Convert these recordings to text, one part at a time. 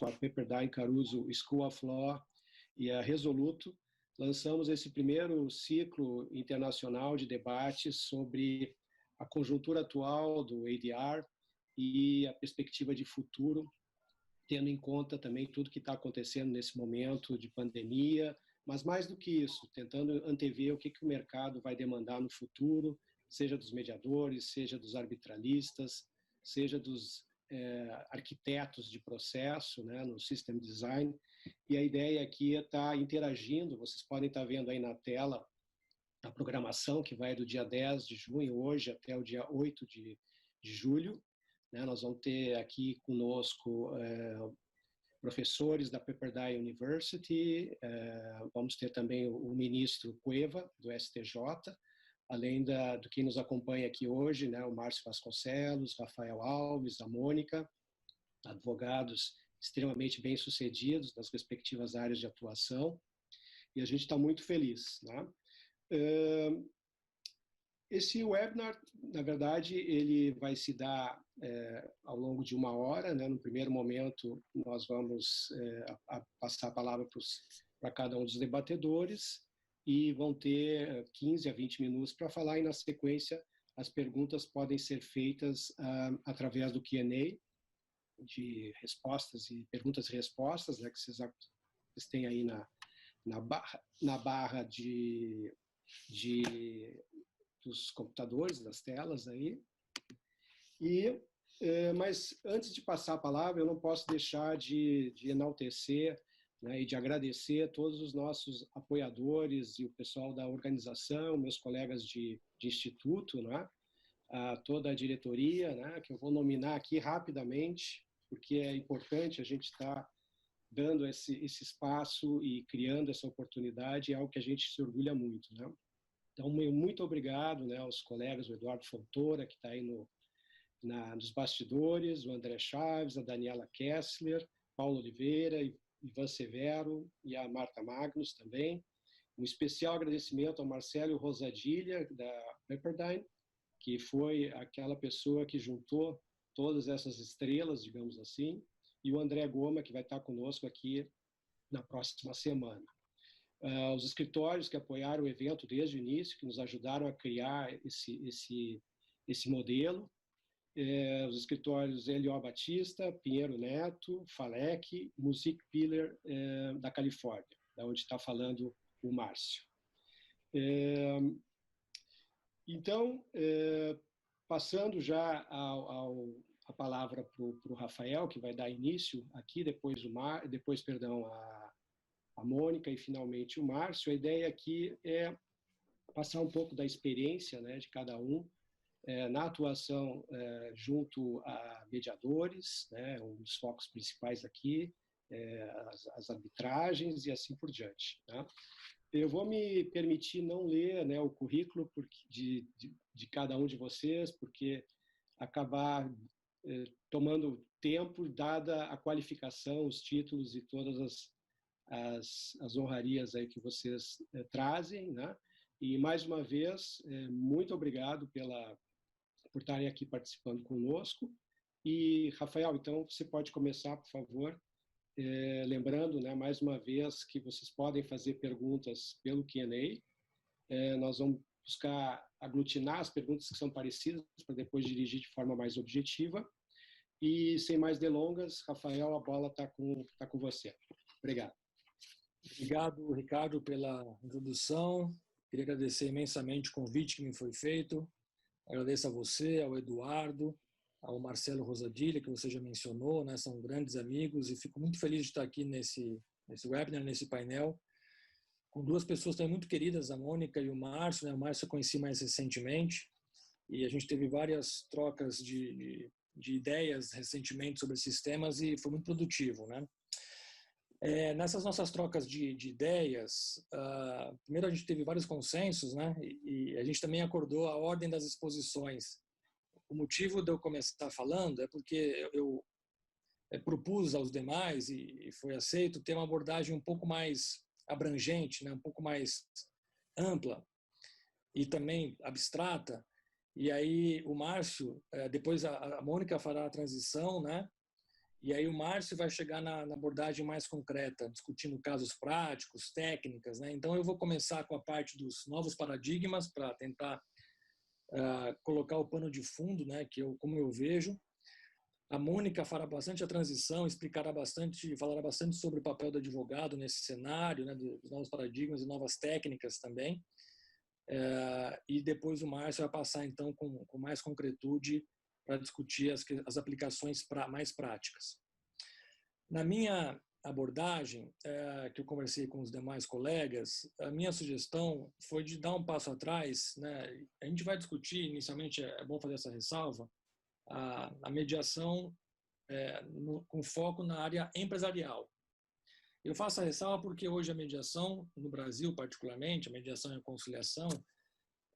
com a Pepperdine Caruso School of Law e a Resoluto, lançamos esse primeiro ciclo internacional de debates sobre a conjuntura atual do ADR e a perspectiva de futuro, tendo em conta também tudo que está acontecendo nesse momento de pandemia, mas mais do que isso, tentando antever o que o mercado vai demandar no futuro, seja dos mediadores, seja dos arbitralistas, seja dos arquitetos de processo, né, no System Design. E a ideia aqui é estar interagindo, vocês podem estar vendo aí na tela a programação que vai do dia 10 de junho, hoje, até o dia 8 de julho. Né, nós vamos ter aqui conosco professores da Pepperdine University, vamos ter também o ministro Cueva, do STJ, além do que nos acompanha aqui hoje, né, o Márcio Vasconcelos, Rafael Alves, a Mônica, advogados extremamente bem-sucedidos nas respectivas áreas de atuação, e a gente está muito feliz. Né? Esse webinar, na verdade, ele vai se dar ao longo de 1 hora. Né? No primeiro momento, nós vamos passar a palavra para cada um dos debatedores e vão ter 15 a 20 minutos para falar, e na sequência as perguntas podem ser feitas através do Q&A, de respostas e perguntas e respostas, né, que vocês têm aí na barra dos computadores, das telas aí. Mas antes de passar a palavra, eu não posso deixar de enaltecer, né, e de agradecer a todos os nossos apoiadores e o pessoal da organização, meus colegas de instituto, né, a toda a diretoria, né, que eu vou nominar aqui rapidamente, porque é importante a gente estar dando esse espaço e criando essa oportunidade, é algo que a gente se orgulha muito. Né? Então, muito obrigado, né, aos colegas, o Eduardo Fontoura, que está aí nos bastidores, o André Chaves, a Daniela Kessler, Paulo Oliveira, Ivan Severo e a Marta Magnus também. Um especial agradecimento ao Marcelo Rosadilha, da Pepperdine, que foi aquela pessoa que juntou todas essas estrelas, digamos assim, e o André Goma, que vai estar conosco aqui na próxima semana. Os escritórios que apoiaram o evento desde o início, que nos ajudaram a criar esse modelo, os escritórios L.O. Batista, Pinheiro Neto, Falec, Music Pillar da Califórnia, da onde está falando o Márcio. Então, passando já a palavra para o Rafael, que vai dar início aqui, depois a Mônica e finalmente o Márcio. A ideia aqui é passar um pouco da experiência, né, de cada um na atuação junto a mediadores, né, um dos focos principais aqui, as arbitragens e assim por diante. Né? Eu vou me permitir não ler, né, o currículo de cada um de vocês, porque acabar tomando tempo, dada a qualificação, os títulos e todas as honrarias aí que vocês trazem. Né? E, mais uma vez, muito obrigado por estarem aqui participando conosco. E, Rafael, então, você pode começar, por favor, lembrando, né, mais uma vez, que vocês podem fazer perguntas pelo Q&A. Nós vamos buscar aglutinar as perguntas que são parecidas para depois dirigir de forma mais objetiva. E, sem mais delongas, Rafael, a bola está com você. Obrigado. Obrigado, Ricardo, pela introdução. Queria agradecer imensamente o convite que me foi feito. Agradeço a você, ao Eduardo, ao Marcelo Rosadilha, que você já mencionou, né? São grandes amigos, e fico muito feliz de estar aqui nesse webinar, nesse painel, com duas pessoas também muito queridas, a Mônica e o Márcio. Né? O Márcio eu conheci mais recentemente, e a gente teve várias trocas de ideias recentemente sobre esses temas, e foi muito produtivo. Né? Nessas nossas trocas de ideias, primeiro a gente teve vários consensos, né? E a gente também acordou a ordem das exposições. O motivo de eu começar falando é porque eu propus aos demais, e foi aceito, ter uma abordagem um pouco mais abrangente, né? Um pouco mais ampla e também abstrata. E aí o Márcio, depois a Mônica fará a transição, né? E aí o Márcio vai chegar na abordagem mais concreta, discutindo casos práticos, técnicas, né? Então eu vou começar com a parte dos novos paradigmas para tentar colocar o pano de fundo, né? Como eu vejo. A Mônica fará bastante a transição, falará bastante sobre o papel do advogado nesse cenário, né? Dos novos paradigmas e novas técnicas também. E depois o Márcio vai passar então com mais concretude para discutir as aplicações mais práticas. Na minha abordagem, que eu conversei com os demais colegas, a minha sugestão foi de dar um passo atrás, né? A gente vai discutir, inicialmente é bom fazer essa ressalva, a mediação com foco na área empresarial. Eu faço a ressalva porque hoje a mediação, no Brasil particularmente, a mediação e a conciliação,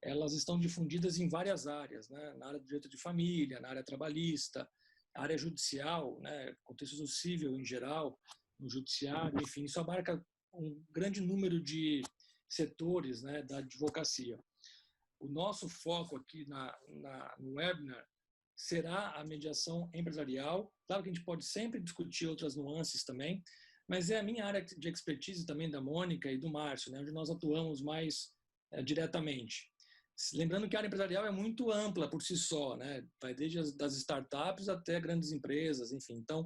elas estão difundidas em várias áreas, né? Na área do direito de família, na área trabalhista, na área judicial, né? Contexto civil em geral, no judiciário, enfim, isso abarca um grande número de setores, né, da advocacia. O nosso foco aqui no webinar será a mediação empresarial. Claro que a gente pode sempre discutir outras nuances também, mas é a minha área de expertise também da Mônica e do Márcio, né, onde nós atuamos mais diretamente. Lembrando que a área empresarial é muito ampla por si só, né? Vai desde das startups até grandes empresas, enfim. Então,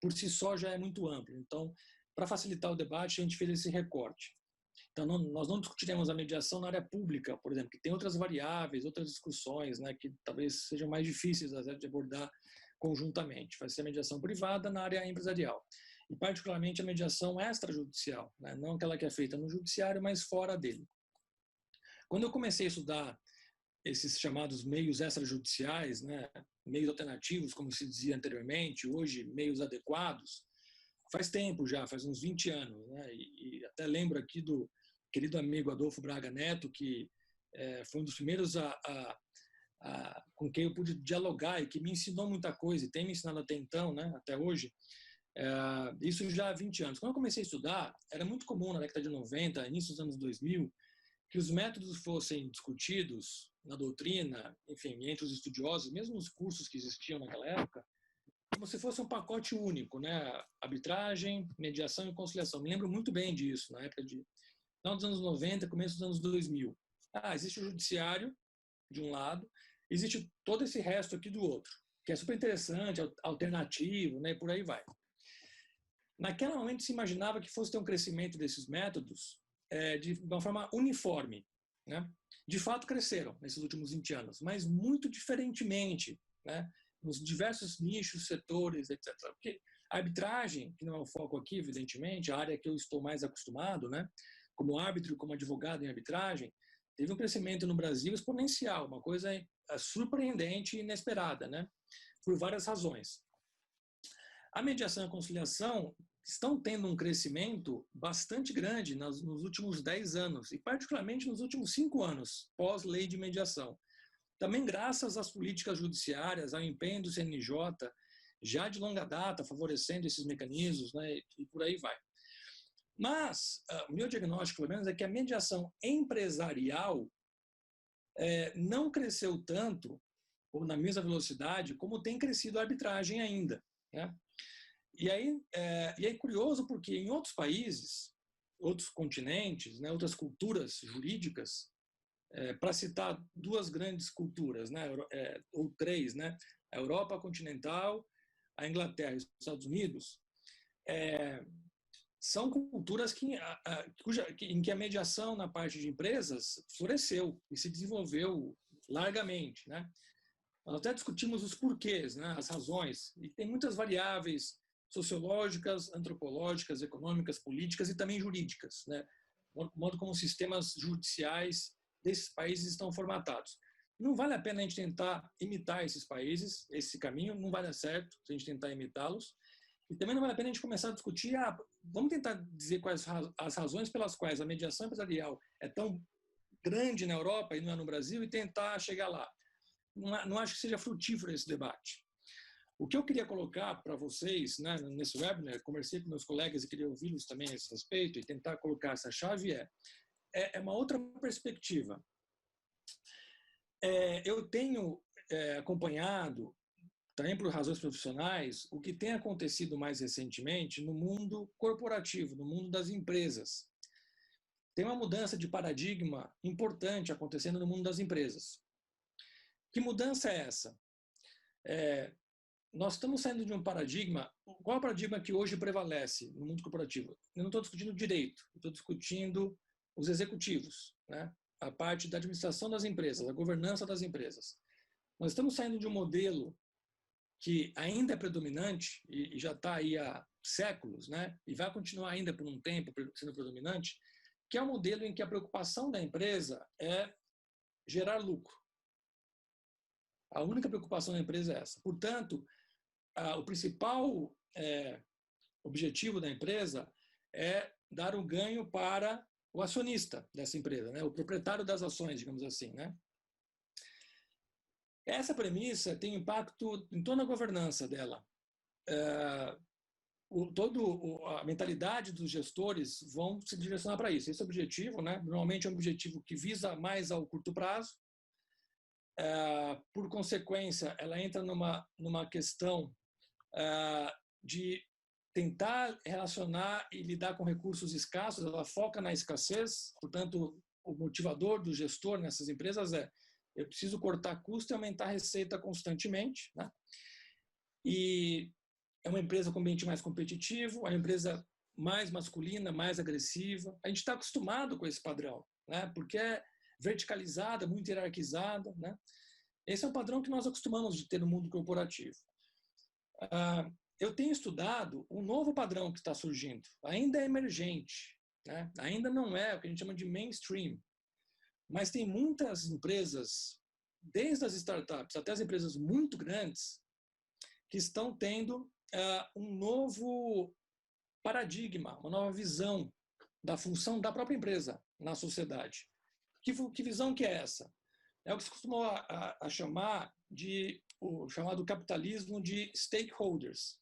por si só já é muito amplo. Então, para facilitar o debate, a gente fez esse recorte. Então, nós não discutiremos a mediação na área pública, por exemplo, que tem outras variáveis, outras discussões, né, que talvez sejam mais difíceis de abordar conjuntamente. Vai ser a mediação privada na área empresarial. E, particularmente, a mediação extrajudicial, né? Não aquela que é feita no judiciário, mas fora dele. Quando eu comecei a estudar esses chamados meios extrajudiciais, né, meios alternativos, como se dizia anteriormente, hoje meios adequados, faz tempo já, faz uns 20 anos, né, e até lembro aqui do querido amigo Adolfo Braga Neto, que foi um dos primeiros com quem eu pude dialogar e que me ensinou muita coisa, e tem me ensinado até então, né, até hoje, isso já há 20 anos. Quando eu comecei a estudar, era muito comum na década de 90, início dos anos 2000, que os métodos fossem discutidos na doutrina, enfim, entre os estudiosos, mesmo os cursos que existiam naquela época, como se fosse um pacote único, né? Arbitragem, mediação e conciliação. Me lembro muito bem disso, na época de final dos anos 90, começo dos anos 2000. Existe o judiciário, de um lado, existe todo esse resto aqui do outro, que é super interessante, alternativo, né? E por aí vai. Naquele momento se imaginava que fosse ter um crescimento desses métodos de uma forma uniforme, né? De fato cresceram nesses últimos 20 anos, mas muito diferentemente, né? Nos diversos nichos, setores, etc. Porque a arbitragem, que não é o foco aqui, evidentemente, a área que eu estou mais acostumado, né? Como árbitro, como advogado em arbitragem, teve um crescimento no Brasil exponencial, uma coisa surpreendente e inesperada, né? Por várias razões. A mediação e a conciliação estão tendo um crescimento bastante grande nos últimos 10 anos, e particularmente nos últimos 5 anos, pós-lei de mediação. Também graças às políticas judiciárias, ao empenho do CNJ, já de longa data, favorecendo esses mecanismos, né, e por aí vai. Mas o meu diagnóstico, pelo menos, é que a mediação empresarial não cresceu tanto, ou na mesma velocidade, como tem crescido a arbitragem ainda, né? E aí é curioso porque em outros países, outros continentes, né, outras culturas jurídicas, para citar duas grandes culturas, né, ou três, né, a Europa continental, a Inglaterra e os Estados Unidos, são culturas em que a mediação na parte de empresas floresceu e se desenvolveu largamente, né? Nós até discutimos os porquês, né, as razões, e tem muitas variáveis sociológicas, antropológicas, econômicas, políticas e também jurídicas, né? O modo como os sistemas judiciais desses países estão formatados. Não vale a pena a gente tentar imitar esses países, esse caminho não vai dar certo se a gente tentar imitá-los, e também não vale a pena a gente começar a discutir, vamos tentar dizer quais as razões pelas quais a mediação empresarial é tão grande na Europa e não é no Brasil e tentar chegar lá. Não acho que seja frutífero esse debate. O que eu queria colocar para vocês, né, nesse webinar, conversei com meus colegas e queria ouvi-los também a esse respeito e tentar colocar essa chave, é uma outra perspectiva. Eu tenho acompanhado também por razões profissionais, o que tem acontecido mais recentemente no mundo corporativo, no mundo das empresas. Tem uma mudança de paradigma importante acontecendo no mundo das empresas. Que mudança é essa? Nós estamos saindo de um paradigma. Qual é o paradigma que hoje prevalece no mundo corporativo? Eu não estou discutindo direito, eu estou discutindo os executivos, né? A parte da administração das empresas, a governança das empresas. Nós estamos saindo de um modelo que ainda é predominante e já está aí há séculos, né? E vai continuar ainda por um tempo sendo predominante, que é um modelo em que a preocupação da empresa é gerar lucro. A única preocupação da empresa é essa. Portanto, o principal objetivo da empresa é dar um ganho para o acionista dessa empresa, né? O proprietário das ações, digamos assim, né? Essa premissa tem impacto em toda a governança dela. A mentalidade dos gestores vão se direcionar para isso. Esse objetivo, né? Normalmente é um objetivo que visa mais ao curto prazo. Por consequência, ela entra numa questão de tentar relacionar e lidar com recursos escassos. Ela foca na escassez. Portanto, o motivador do gestor nessas empresas é: eu preciso cortar custo e aumentar a receita constantemente, né? E é uma empresa com ambiente mais competitivo, é uma empresa mais masculina, mais agressiva. A gente está acostumado com esse padrão, né? Porque é verticalizada, muito hierarquizada, né? Esse é um padrão que nós acostumamos de ter no mundo corporativo. Eu tenho estudado um novo padrão que está surgindo, ainda é emergente, né? Ainda não é o que a gente chama de mainstream, mas tem muitas empresas, desde as startups até as empresas muito grandes, que estão tendo um novo paradigma, uma nova visão da função da própria empresa na sociedade. Que visão que é essa? É o que se costuma chamar de o chamado capitalismo de stakeholders,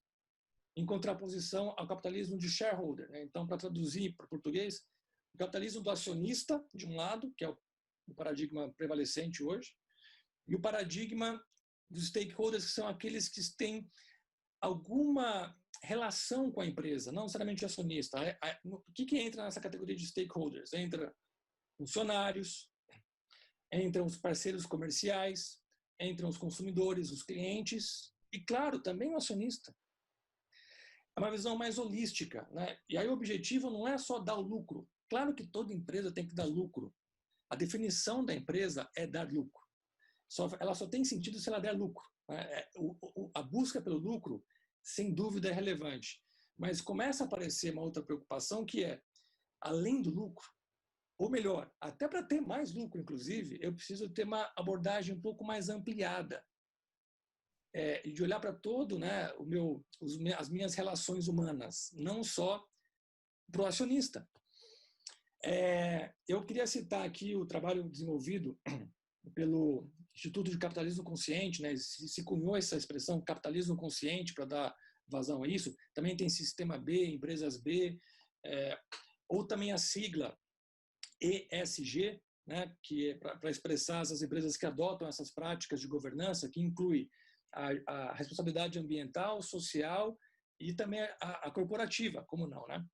em contraposição ao capitalismo de shareholder, né? Então, para traduzir para o português, o capitalismo do acionista, de um lado, que é o paradigma prevalecente hoje, e o paradigma dos stakeholders, que são aqueles que têm alguma relação com a empresa, não necessariamente acionista. O que entra nessa categoria de stakeholders? Entra funcionários, entram os parceiros comerciais, entram os consumidores, os clientes e, claro, também o acionista. É uma visão mais holística, né? E aí o objetivo não é só dar o lucro. Claro que toda empresa tem que dar lucro. A definição da empresa é dar lucro. Ela só tem sentido se ela der lucro, né? A busca pelo lucro, sem dúvida, é relevante. Mas começa a aparecer uma outra preocupação que é, além do lucro, ou melhor, até para ter mais lucro, inclusive, eu preciso ter uma abordagem um pouco mais ampliada. E de olhar para todo, né, as minhas relações humanas, não só para o acionista. Eu queria citar aqui o trabalho desenvolvido pelo Instituto de Capitalismo Consciente, né, se cunhou essa expressão capitalismo consciente para dar vazão a isso. Também tem Sistema B, Empresas B, ou também a sigla ESG, né, que é para expressar essas empresas que adotam essas práticas de governança, que inclui a responsabilidade ambiental, social e também a corporativa, como não, né?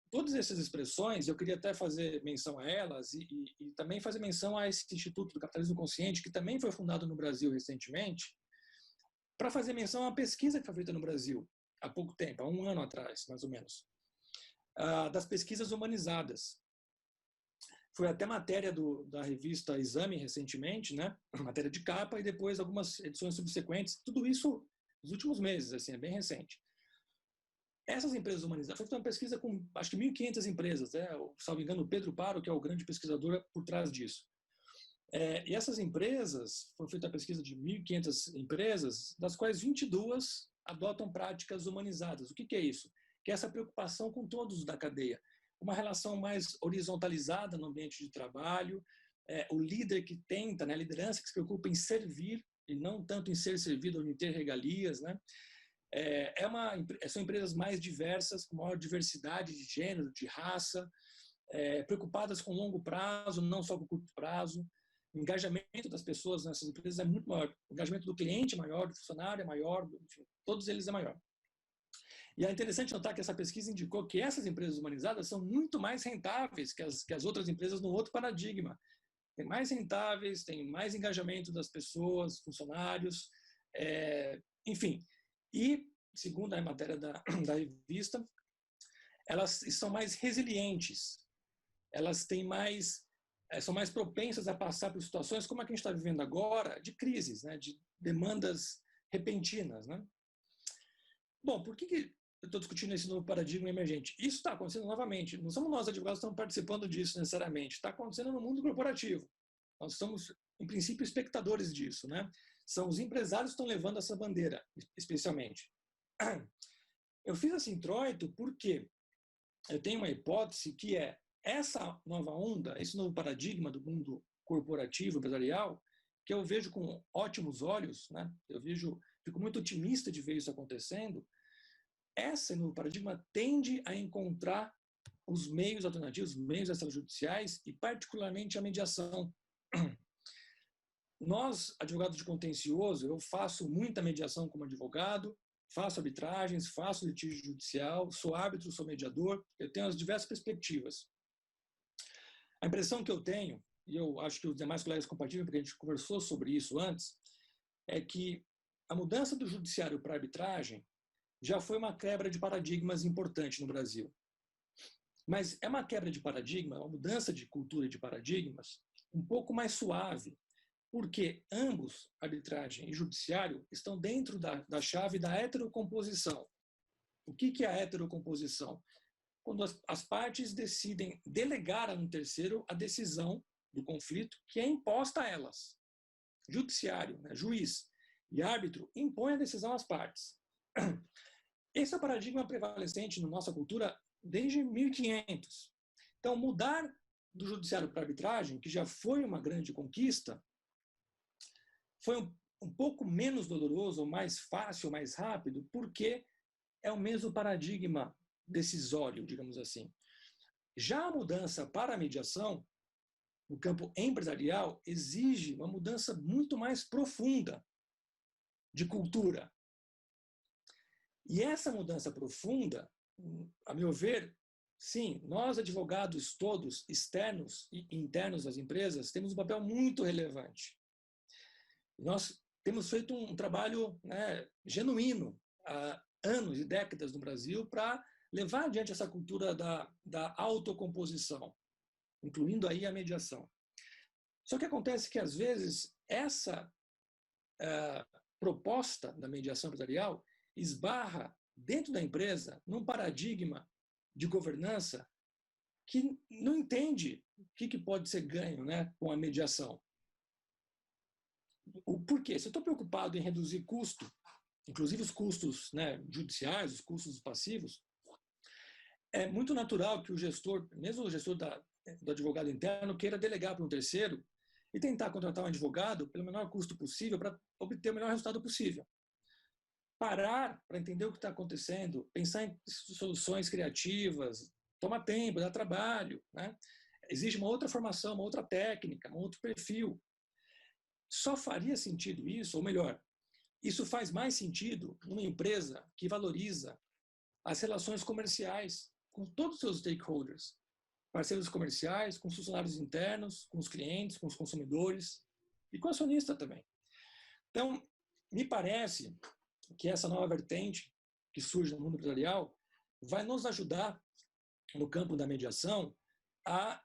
Todas essas expressões, eu queria até fazer menção a elas e também fazer menção a esse Instituto do Capitalismo Consciente, que também foi fundado no Brasil recentemente, para fazer menção a uma pesquisa que foi feita no Brasil há pouco tempo, há um ano atrás, mais ou menos, das pesquisas humanizadas. Foi até matéria da revista Exame recentemente, né? Matéria de capa e depois algumas edições subsequentes. Tudo isso nos últimos meses, assim, é bem recente. Essas empresas humanizadas, foi feita uma pesquisa com acho que 1.500 empresas, né? Salvo engano, o Pedro Paro, que é o grande pesquisador por trás disso. E essas empresas, foi feita a pesquisa de 1.500 empresas, das quais 22 adotam práticas humanizadas. O que é isso? Que é essa preocupação com todos da cadeia. Uma relação mais horizontalizada no ambiente de trabalho, o líder que tenta, né, a liderança que se preocupa em servir e não tanto em ser servido ou em ter regalias, né? São empresas mais diversas, com maior diversidade de gênero, de raça, preocupadas com longo prazo, não só com curto prazo. O engajamento das pessoas nessas empresas é muito maior. O engajamento do cliente é maior, do funcionário é maior, enfim, todos eles é maior. E é interessante notar que essa pesquisa indicou que essas empresas humanizadas são muito mais rentáveis que as outras empresas no outro paradigma. Tem mais rentáveis, tem mais engajamento das pessoas, funcionários, enfim. E, segundo a matéria da revista, elas são mais resilientes, elas têm mais, são mais propensas a passar por situações como a que a gente está vivendo agora, de crises, né, de demandas repentinas. Né? Bom, por que eu estou discutindo esse novo paradigma emergente? Isso está acontecendo novamente. Não somos nós, advogados, que estamos participando disso necessariamente. Está acontecendo no mundo corporativo. Nós somos, em princípio, espectadores disso. Né? São os empresários que estão levando essa bandeira, especialmente. Eu fiz esse introito porque eu tenho uma hipótese que é essa nova onda, esse novo paradigma do mundo corporativo, empresarial, que eu vejo com ótimos olhos, né? Fico muito otimista de ver isso acontecendo. Esse novo paradigma tende a encontrar os meios alternativos, os meios extrajudiciais e, particularmente, a mediação. Nós, advogados de contencioso, eu faço muita mediação como advogado, faço arbitragens, faço litígio judicial, sou árbitro, sou mediador, eu tenho as diversas perspectivas. A impressão que eu tenho, e eu acho que os demais colegas compartilham, porque a gente conversou sobre isso antes, é que a mudança do judiciário para a arbitragem já foi uma quebra de paradigmas importante no Brasil. Mas é uma quebra de paradigma, uma mudança de cultura de paradigmas um pouco mais suave, porque ambos, arbitragem e judiciário, estão dentro da chave da heterocomposição. O que é a heterocomposição? Quando as partes decidem delegar a um terceiro a decisão do conflito que é imposta a elas. Judiciário, né, juiz e árbitro impõem a decisão às partes. Esse é o paradigma prevalecente na nossa cultura desde 1500. Então, mudar do judiciário para a arbitragem, que já foi uma grande conquista, foi um pouco menos doloroso, mais fácil, mais rápido, porque é o mesmo paradigma decisório, digamos assim. Já a mudança para a mediação, no campo empresarial, exige uma mudança muito mais profunda de cultura. E essa mudança profunda, a meu ver, sim, nós advogados todos, externos e internos das empresas, temos um papel muito relevante. Nós temos feito um trabalho, né, genuíno há anos e décadas no Brasil para levar adiante essa cultura da autocomposição, incluindo aí a mediação. Só que acontece que, às vezes, essa proposta da mediação empresarial esbarra dentro da empresa num paradigma de governança que não entende o que pode ser ganho, né, com a mediação. Por quê? Se eu estou preocupado em reduzir custo, inclusive os custos, né, judiciais, os custos passivos, é muito natural que o gestor, mesmo o gestor do advogado interno, queira delegar para um terceiro e tentar contratar um advogado pelo menor custo possível para obter o melhor resultado possível. Parar para entender o que está acontecendo, pensar em soluções criativas, toma tempo, dá trabalho, né? Exige uma outra formação, uma outra técnica, um outro perfil. Só faria sentido isso, ou melhor, isso faz mais sentido numa empresa que valoriza as relações comerciais com todos os seus stakeholders, parceiros comerciais, com os funcionários internos, com os clientes, com os consumidores e com o acionista também. Então, me parece que essa nova vertente que surge no mundo empresarial vai nos ajudar no campo da mediação a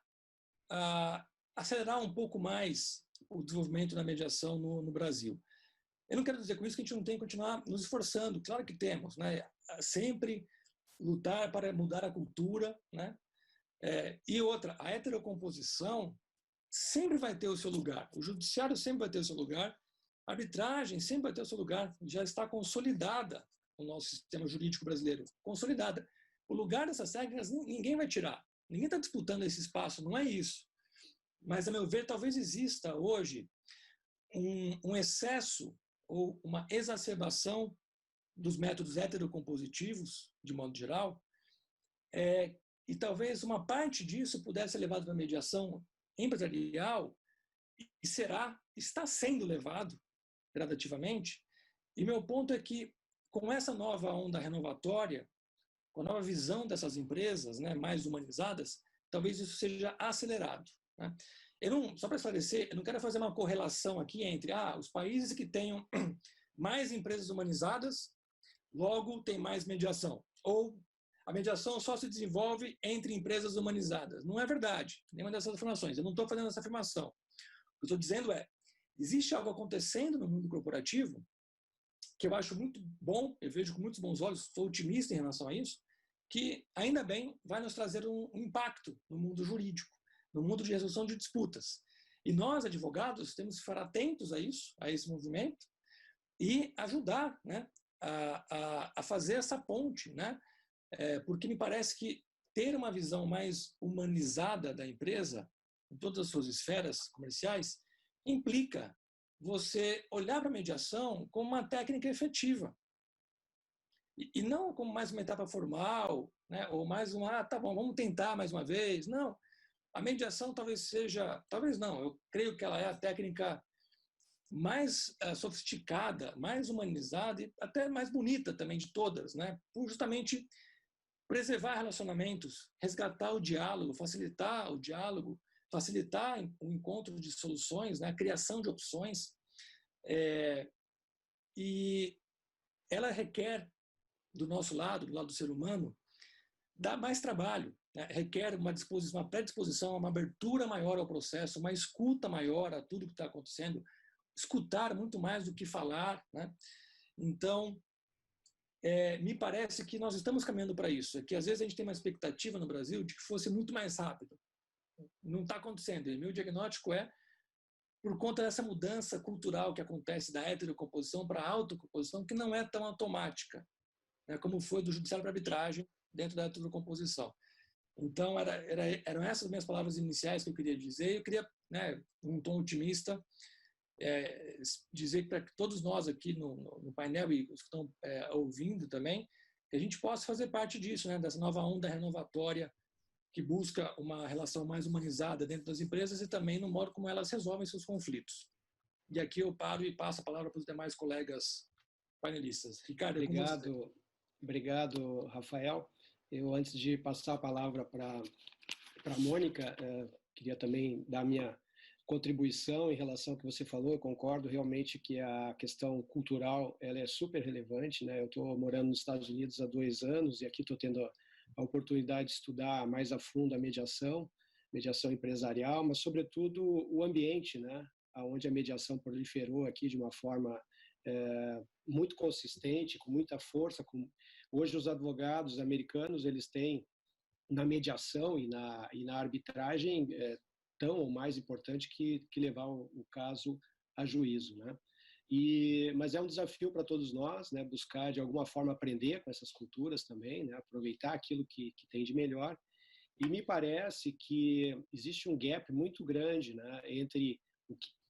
acelerar um pouco mais o desenvolvimento da mediação no Brasil. Eu não quero dizer com isso que a gente não tem que continuar nos esforçando, claro que temos, né? Sempre lutar para mudar a cultura, né? E outra, a heterocomposição sempre vai ter o seu lugar, o judiciário sempre vai ter o seu lugar, a arbitragem sempre vai ter o seu lugar, já está consolidada no nosso sistema jurídico brasileiro, consolidada. O lugar dessas técnicas ninguém vai tirar, ninguém está disputando esse espaço, não é isso. Mas, a meu ver, talvez exista hoje um excesso ou uma exacerbação dos métodos heterocompositivos, de modo geral, e talvez uma parte disso pudesse ser levado para a mediação empresarial e está sendo levado gradativamente. E meu ponto é que, com essa nova onda renovatória, com a nova visão dessas empresas, né, mais humanizadas, talvez isso seja acelerado, né? Só para esclarecer, eu não quero fazer uma correlação aqui entre os países que tenham mais empresas humanizadas, logo tem mais mediação, ou a mediação só se desenvolve entre empresas humanizadas. Não é verdade, nenhuma dessas afirmações. Eu não estou fazendo essa afirmação. O que eu estou dizendo é, existe algo acontecendo no mundo corporativo que eu acho muito bom, eu vejo com muitos bons olhos, sou otimista em relação a isso, que ainda bem vai nos trazer um impacto no mundo jurídico, no mundo de resolução de disputas. E nós, advogados, temos que ficar atentos a isso, a esse movimento, e ajudar, né, a fazer essa ponte, né? Porque me parece que ter uma visão mais humanizada da empresa, em todas as suas esferas comerciais, implica você olhar para a mediação como uma técnica efetiva. E não como mais uma etapa formal, né? Ou mais tá bom, vamos tentar mais uma vez. Não, a mediação talvez não, eu creio que ela é a técnica mais sofisticada, mais humanizada e até mais bonita também de todas, né? Por justamente preservar relacionamentos, resgatar o diálogo, facilitar o diálogo, facilitar o encontro de soluções, né? A criação de opções. E ela requer, do nosso lado, do lado do ser humano, dá mais trabalho, né? Requer uma predisposição, uma abertura maior ao processo, uma escuta maior a tudo que está acontecendo, escutar muito mais do que falar, né? Então, me parece que nós estamos caminhando para isso, que às vezes a gente tem uma expectativa no Brasil de que fosse muito mais rápido. Não está acontecendo. E meu diagnóstico é por conta dessa mudança cultural que acontece da heterocomposição para a autocomposição, que não é tão automática, né, como foi do judiciário para a arbitragem dentro da heterocomposição. Então, eram essas minhas palavras iniciais que eu queria dizer. Eu queria, né, um tom otimista, dizer para todos nós aqui no painel e os que estão ouvindo também, que a gente possa fazer parte disso, né, dessa nova onda renovatória que busca uma relação mais humanizada dentro das empresas e também no modo como elas resolvem seus conflitos. E aqui eu paro e passo a palavra para os demais colegas panelistas. Ricardo, Obrigado, Rafael. Eu, antes de passar a palavra para a Mônica, queria também dar minha contribuição em relação ao que você falou. Eu concordo realmente que a questão cultural ela é super relevante, né? Eu estou morando nos Estados Unidos há 2 anos e aqui estou tendo a oportunidade de estudar mais a fundo a mediação empresarial, mas sobretudo o ambiente, né? Onde a mediação proliferou aqui de uma forma muito consistente, com muita força. Hoje os advogados americanos eles têm na mediação e na arbitragem tão ou mais importante que levar o caso a juízo, né? Mas é um desafio para todos nós, né? Buscar de alguma forma aprender com essas culturas também, né? Aproveitar aquilo que tem de melhor. E me parece que existe um gap muito grande, né? Entre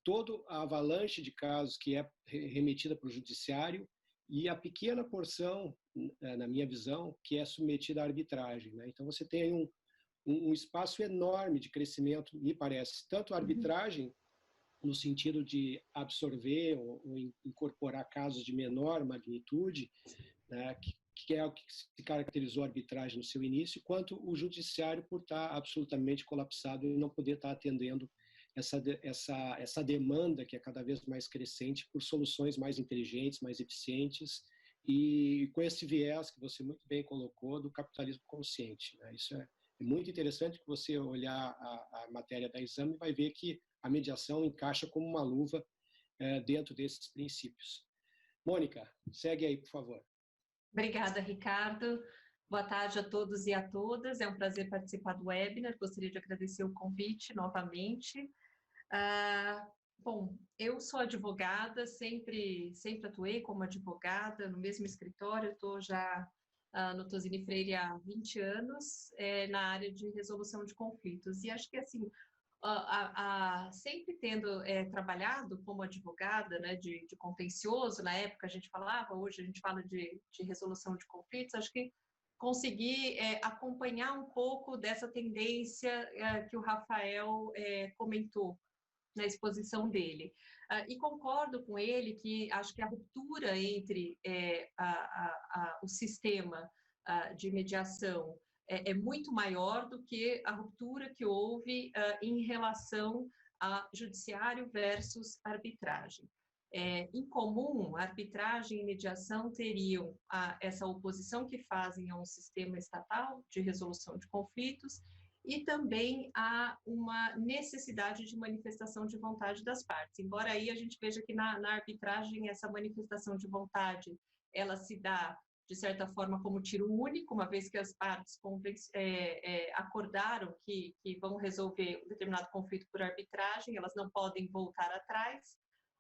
toda a avalanche de casos que é remetida para o judiciário e a pequena porção, na minha visão, que é submetida à arbitragem, né? Então você tem um espaço enorme de crescimento, me parece, tanto a arbitragem no sentido de absorver ou incorporar casos de menor magnitude, né, que é o que se caracterizou a arbitragem no seu início, quanto o judiciário por estar absolutamente colapsado e não poder estar atendendo essa demanda que é cada vez mais crescente por soluções mais inteligentes, mais eficientes e com esse viés que você muito bem colocou do capitalismo consciente, né? Isso é muito interessante que você olhar a matéria da Exame vai ver que a mediação encaixa como uma luva dentro desses princípios. Mônica, segue aí, por favor. Obrigada, Ricardo. Boa tarde a todos e a todas. É um prazer participar do webinar. Gostaria de agradecer o convite novamente. Bom, eu sou advogada, sempre atuei como advogada no mesmo escritório. Estou já no Tosini Freire há 20 anos, na área de resolução de conflitos. E acho que, assim, sempre tendo trabalhado como advogada, né, de contencioso, na época a gente falava, hoje a gente fala de resolução de conflitos, acho que consegui acompanhar um pouco dessa tendência que o Rafael comentou, na exposição dele. E concordo com ele que acho que a ruptura entre o sistema de mediação é muito maior do que a ruptura que houve em relação a judiciário versus arbitragem. Em comum, arbitragem e mediação teriam essa oposição que fazem a um sistema estatal de resolução de conflitos e também há uma necessidade de manifestação de vontade das partes. Embora aí a gente veja que na arbitragem essa manifestação de vontade, ela se dá, de certa forma, como tiro único, uma vez que as partes acordaram que vão resolver um determinado conflito por arbitragem, elas não podem voltar atrás,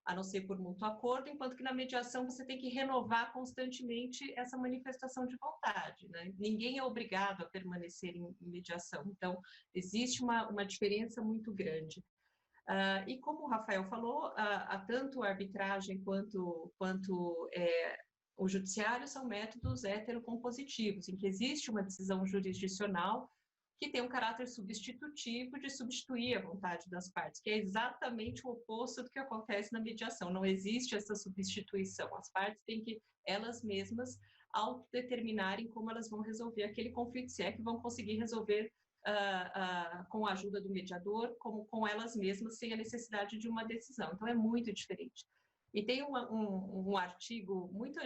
a não ser por mútuo acordo, enquanto que na mediação você tem que renovar constantemente essa manifestação de vontade, né? Ninguém é obrigado a permanecer em mediação, então existe uma diferença muito grande. E como o Rafael falou, tanto a arbitragem quanto o judiciário são métodos heterocompositivos, em que existe uma decisão jurisdicional que tem um caráter substitutivo de substituir a vontade das partes, que é exatamente o oposto do que acontece na mediação. Não existe essa substituição. As partes têm que, elas mesmas, autodeterminarem como elas vão resolver aquele conflito, se é que vão conseguir resolver com a ajuda do mediador, como com elas mesmas, sem a necessidade de uma decisão. Então, é muito diferente. E tem um artigo muito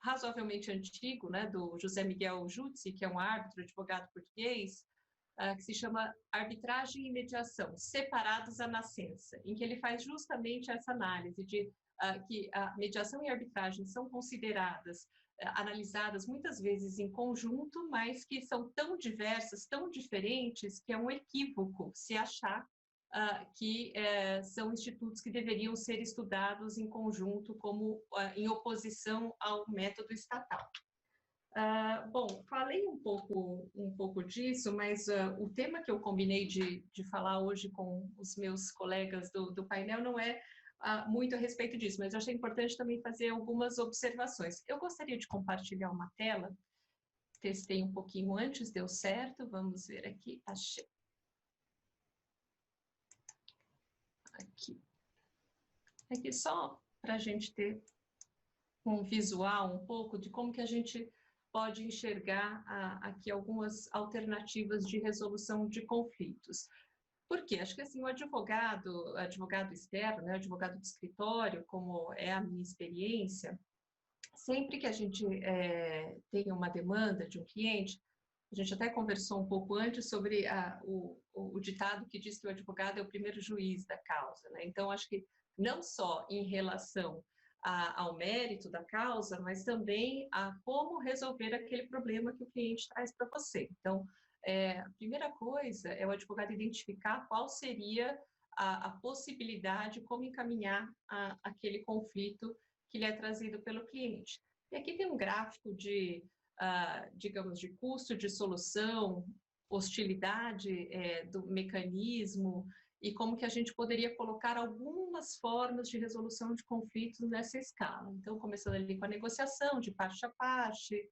razoavelmente antigo, né, do José Miguel Jutzi, que é um árbitro, advogado português, que se chama Arbitragem e Mediação, Separados à Nascença, em que ele faz justamente essa análise de que a mediação e a arbitragem são consideradas, analisadas muitas vezes em conjunto, mas que são tão diversas, tão diferentes, que é um equívoco se achar que são institutos que deveriam ser estudados em conjunto, como em oposição ao método estatal. Bom, falei um pouco disso, mas o tema que eu combinei de falar hoje com os meus colegas do painel não é muito a respeito disso, mas eu achei importante também fazer algumas observações. Eu gostaria de compartilhar uma tela, testei um pouquinho antes, deu certo, vamos ver aqui, achei. Aqui só para a gente ter um visual um pouco de como que a gente pode enxergar aqui algumas alternativas de resolução de conflitos. Por quê? Acho que assim, o advogado externo, né, o advogado de escritório, como é a minha experiência, sempre que a gente tem uma demanda de um cliente, a gente até conversou um pouco antes sobre o ditado que diz que o advogado é o primeiro juiz da causa, né? Então, acho que não só em relação ao mérito da causa, mas também a como resolver aquele problema que o cliente traz para você. Então, a primeira coisa é o advogado identificar qual seria a possibilidade, como encaminhar aquele conflito que lhe é trazido pelo cliente. E aqui tem um gráfico de, digamos, de custo de solução, hostilidade do mecanismo, e como que a gente poderia colocar algumas formas de resolução de conflitos nessa escala. Então, começando ali com a negociação de parte a parte,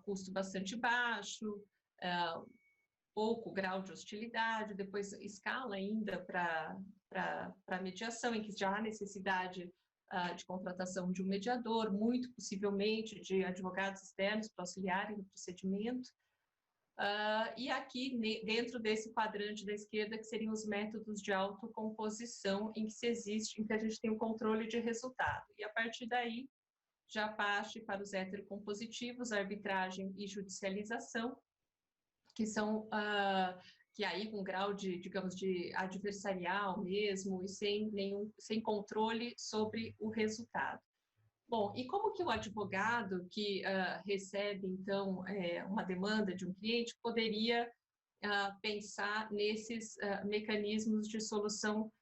custo bastante baixo, pouco grau de hostilidade, depois escala ainda para a mediação, em que já há necessidade de contratação de um mediador, muito possivelmente de advogados externos para auxiliarem no procedimento. E aqui, dentro desse quadrante da esquerda, que seriam os métodos de autocomposição, em que a gente tem um controle de resultado. E a partir daí, já parte para os heterocompositivos, arbitragem e judicialização, que são, que aí com grau de, digamos, de adversarial mesmo, e sem controle sobre o resultado. Bom, e como que o advogado que recebe, então, uma demanda de um cliente poderia pensar nesses mecanismos de solução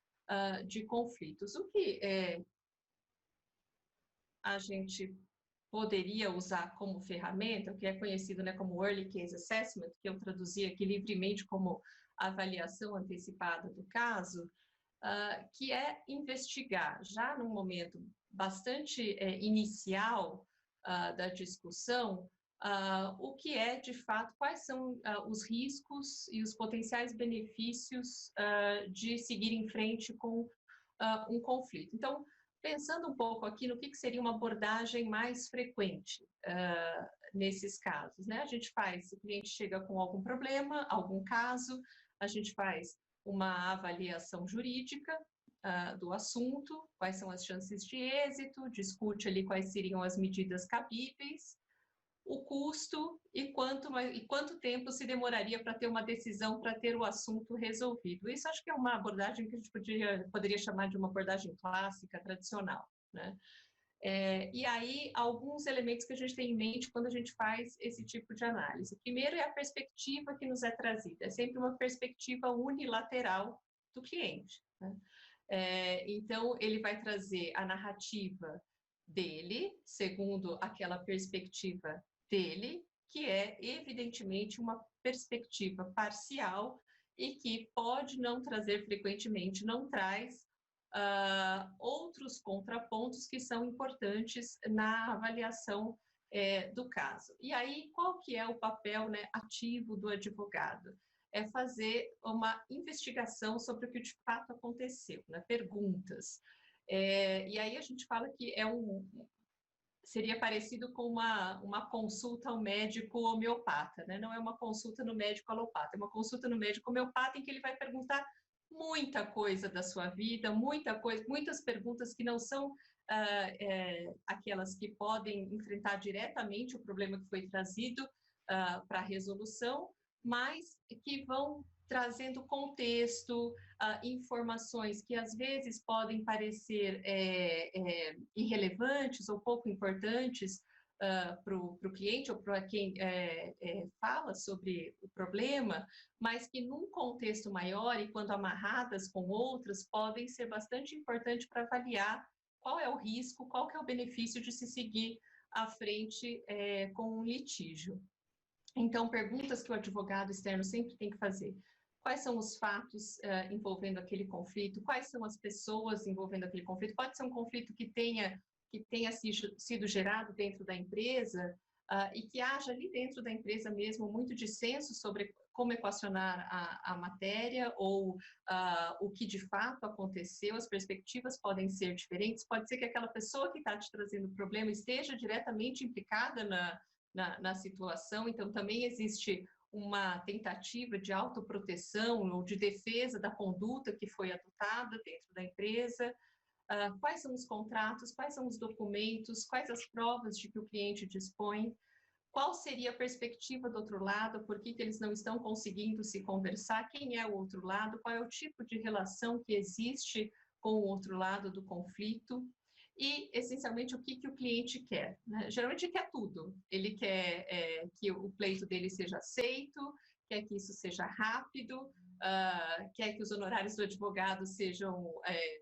de conflitos? O que a gente poderia usar como ferramenta, o que é conhecido, né, como Early Case Assessment, que eu traduzi aqui livremente como avaliação antecipada do caso, que é investigar, já num momento bastante inicial da discussão, o que é, de fato, quais são os riscos e os potenciais benefícios de seguir em frente com um conflito. Então, pensando um pouco aqui no que seria uma abordagem mais frequente nesses casos, né? A gente faz, o cliente chega com algum problema, algum caso, a gente faz uma avaliação jurídica do assunto, quais são as chances de êxito, discute ali quais seriam as medidas cabíveis, o custo e quanto tempo se demoraria para ter uma decisão, para ter o assunto resolvido. Isso acho que é uma abordagem que a gente poderia chamar de uma abordagem clássica, tradicional, né? E aí, alguns elementos que a gente tem em mente quando a gente faz esse tipo de análise. Primeiro é a perspectiva que nos é trazida, é sempre uma perspectiva unilateral do cliente, né? Então, ele vai trazer a narrativa dele, segundo aquela perspectiva dele, que é evidentemente uma perspectiva parcial e que pode não trazer frequentemente, não traz outros contrapontos que são importantes na avaliação do caso. E aí, qual que é o papel, né, ativo do advogado? É fazer uma investigação sobre o que de fato aconteceu, né? Perguntas. E aí a gente fala que seria parecido com uma consulta ao médico homeopata, né? Não é uma consulta no médico alopata, é uma consulta no médico homeopata em que ele vai perguntar muita coisa da sua vida, muitas perguntas que não são aquelas que podem enfrentar diretamente o problema que foi trazido para a resolução, mas que vão trazendo contexto, informações que às vezes podem parecer irrelevantes ou pouco importantes para o cliente ou para quem fala sobre o problema, mas que num contexto maior e quando amarradas com outras, podem ser bastante importantes para avaliar qual é o risco, qual que é o benefício de se seguir à frente com um litígio. Então, perguntas que o advogado externo sempre tem que fazer. Quais são os fatos envolvendo aquele conflito? Quais são as pessoas envolvendo aquele conflito? Pode ser um conflito que tenha sido gerado dentro da empresa e que haja ali dentro da empresa mesmo muito dissenso sobre como equacionar a matéria ou o que de fato aconteceu. As perspectivas podem ser diferentes. Pode ser que aquela pessoa que está te trazendo o problema esteja diretamente implicada na situação, então também existe uma tentativa de autoproteção ou de defesa da conduta que foi adotada dentro da empresa. Quais são os contratos, quais são os documentos, quais as provas de que o cliente dispõe, qual seria a perspectiva do outro lado, por que eles não estão conseguindo se conversar, quem é o outro lado, qual é o tipo de relação que existe com o outro lado do conflito. E, essencialmente, o que o cliente quer, né? Geralmente ele quer tudo. Ele quer que o pleito dele seja aceito, quer que isso seja rápido, quer que os honorários do advogado sejam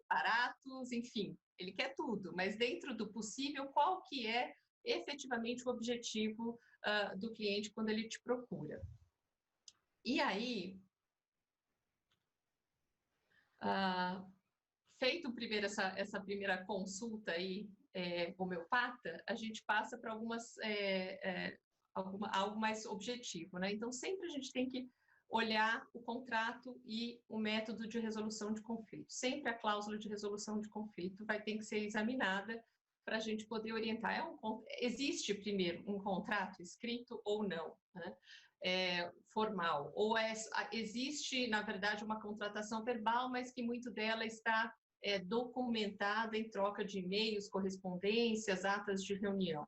baratos, enfim, ele quer tudo. Mas dentro do possível, qual que é efetivamente o objetivo do cliente quando ele te procura? E aí... feito primeiro essa primeira consulta aí, homeopata, a gente passa para algo mais objetivo, né? Então, sempre a gente tem que olhar o contrato e o método de resolução de conflito. Sempre a cláusula de resolução de conflito vai ter que ser examinada para a gente poder orientar. Existe primeiro um contrato escrito ou não, né? Formal, ou existe, na verdade, uma contratação verbal, mas que muito dela está documentada em troca de e-mails, correspondências, atas de reunião.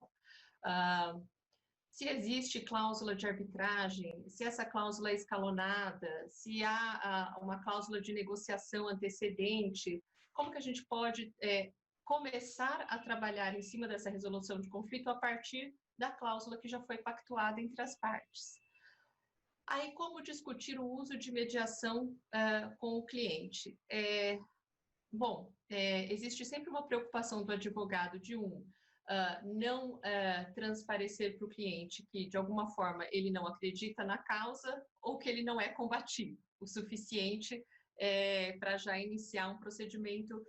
Se existe cláusula de arbitragem, se essa cláusula é escalonada, se há uma cláusula de negociação antecedente, como que a gente pode começar a trabalhar em cima dessa resolução de conflito a partir da cláusula que já foi pactuada entre as partes. Aí, como discutir o uso de mediação com o cliente? Existe sempre uma preocupação do advogado de não transparecer para o cliente que, de alguma forma, ele não acredita na causa ou que ele não é combativo o suficiente para já iniciar um procedimento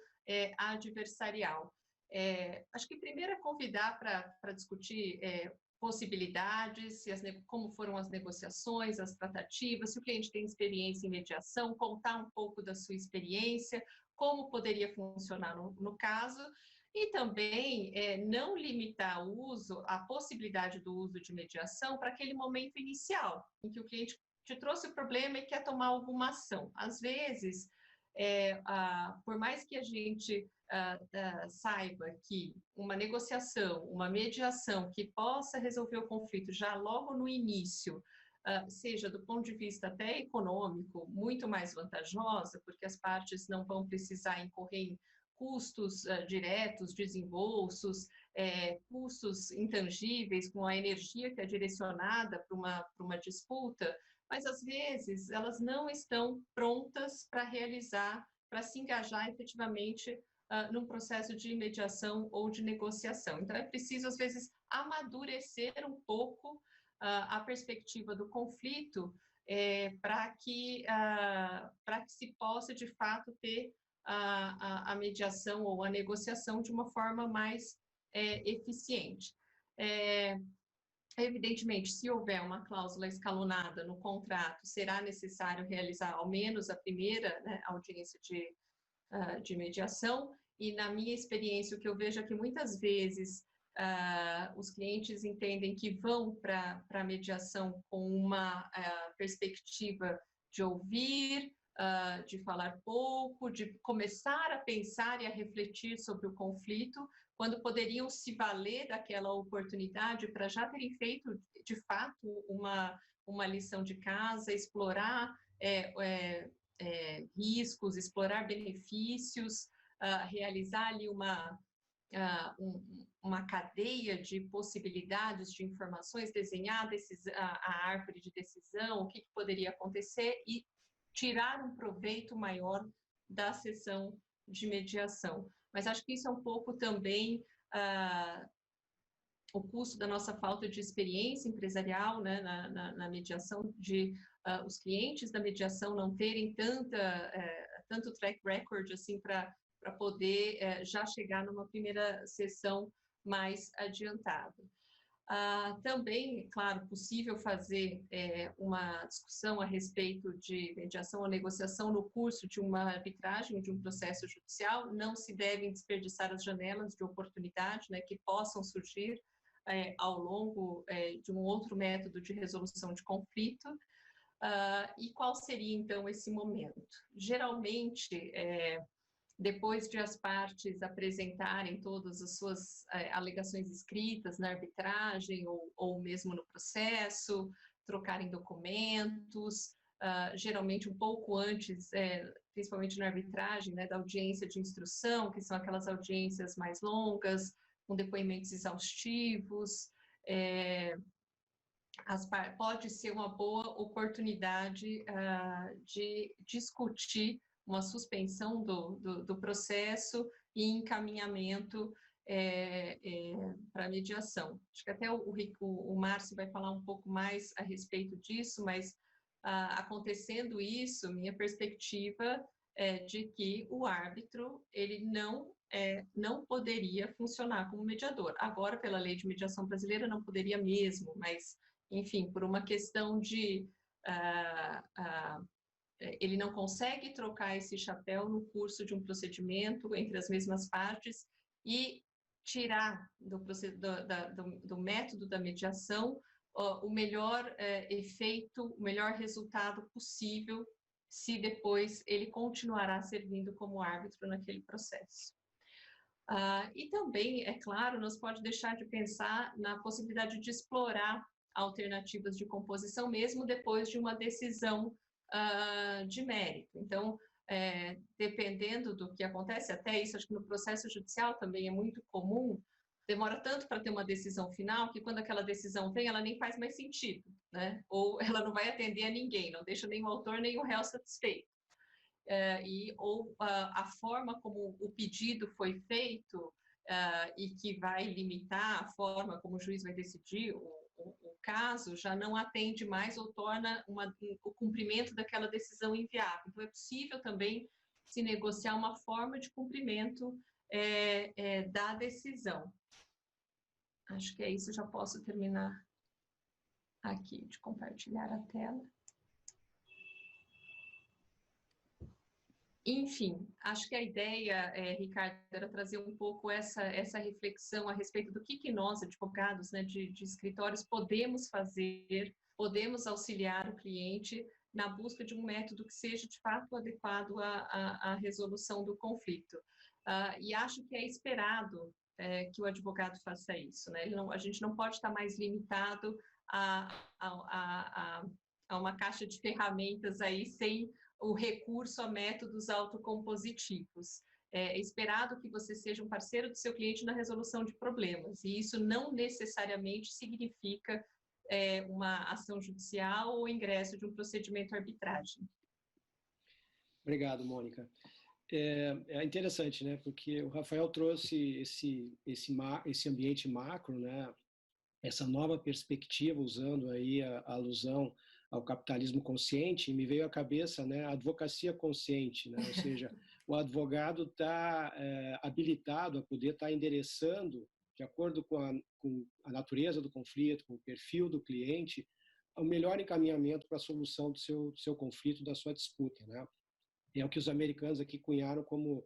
adversarial. Acho que primeiro é convidar para discutir possibilidades, como foram as negociações, as tratativas, se o cliente tem experiência em mediação, contar um pouco da sua experiência, como poderia funcionar no caso, e também não limitar o uso, a possibilidade do uso de mediação para aquele momento inicial, em que o cliente te trouxe o problema e quer tomar alguma ação. Às vezes, por mais que a gente saiba que uma negociação, uma mediação que possa resolver o conflito já logo no início, seja do ponto de vista até econômico, muito mais vantajosa, porque as partes não vão precisar incorrer em custos diretos, desembolsos, custos intangíveis com a energia que é direcionada para uma disputa, mas às vezes elas não estão prontas para realizar, para se engajar efetivamente num processo de mediação ou de negociação. Então é preciso às vezes amadurecer um pouco a perspectiva do conflito para que se possa de fato ter a mediação ou a negociação de uma forma mais eficiente. Evidentemente, se houver uma cláusula escalonada no contrato, será necessário realizar ao menos a primeira, né, audiência de mediação, e na minha experiência, o que eu vejo é que muitas vezes os clientes entendem que vão para a mediação com uma perspectiva de ouvir, de falar pouco, de começar a pensar e a refletir sobre o conflito, quando poderiam se valer daquela oportunidade para já terem feito, de fato, uma lição de casa, explorar riscos, explorar benefícios, realizar ali uma cadeia de possibilidades de informações, desenhar a árvore de decisão, o que poderia acontecer e tirar um proveito maior da sessão de mediação. Mas acho que isso é um pouco também o custo da nossa falta de experiência empresarial, né, na mediação, de os clientes da mediação não terem tanto track record assim para poder já chegar numa primeira sessão mais adiantada. Também, claro, possível fazer uma discussão a respeito de mediação ou negociação no curso de uma arbitragem, de um processo judicial. Não se devem desperdiçar as janelas de oportunidade, né, que possam surgir ao longo de um outro método de resolução de conflito. E qual seria, então, esse momento? Geralmente, depois de as partes apresentarem todas as suas alegações escritas na arbitragem ou mesmo no processo, trocarem documentos, geralmente um pouco antes, principalmente na arbitragem, né, da audiência de instrução, que são aquelas audiências mais longas, com depoimentos exaustivos, pode ser uma boa oportunidade de discutir uma suspensão do processo e encaminhamento para mediação. Acho que até o Márcio vai falar um pouco mais a respeito disso, mas acontecendo isso, minha perspectiva é de que o árbitro ele não poderia funcionar como mediador. Agora, pela lei de mediação brasileira, não poderia mesmo, mas, enfim, por uma questão de ele não consegue trocar esse chapéu no curso de um procedimento entre as mesmas partes e tirar do método da mediação o melhor efeito, o melhor resultado possível, se depois ele continuará servindo como árbitro naquele processo. E também, é claro, não se pode deixar de pensar na possibilidade de explorar alternativas de composição, mesmo depois de uma decisão de mérito. Então, dependendo do que acontece, até isso acho que no processo judicial também é muito comum, demora tanto para ter uma decisão final que quando aquela decisão vem, ela nem faz mais sentido, né? Ou ela não vai atender a ninguém, não deixa nem o autor nem o réu satisfeito. Ou a forma como o pedido foi feito e que vai limitar a forma como o juiz vai decidir o caso, já não atende mais ou torna o cumprimento daquela decisão inviável. Então, é possível também se negociar uma forma de cumprimento da decisão. Acho que é isso, já posso terminar aqui de compartilhar a tela. Enfim, acho que a ideia, Ricardo, era trazer um pouco essa reflexão a respeito do que nós, advogados, né, de escritórios, podemos fazer, podemos auxiliar o cliente na busca de um método que seja, de fato, adequado à resolução do conflito. E acho que é esperado que o advogado faça isso, né? A gente não pode estar mais limitado a uma caixa de ferramentas aí sem o recurso a métodos autocompositivos. É esperado que você seja um parceiro do seu cliente na resolução de problemas, e isso não necessariamente significa uma ação judicial ou ingresso de um procedimento arbitragem. Obrigado, Mônica. É interessante, né? Porque o Rafael trouxe esse ambiente macro, né? Essa nova perspectiva, usando aí a alusão ao capitalismo consciente, me veio à cabeça, né, a advocacia consciente, né? Ou seja, o advogado está habilitado a poder estar endereçando, de acordo com a natureza do conflito, com o perfil do cliente, o melhor encaminhamento para a solução do seu conflito, da sua disputa, né? É o que os americanos aqui cunharam como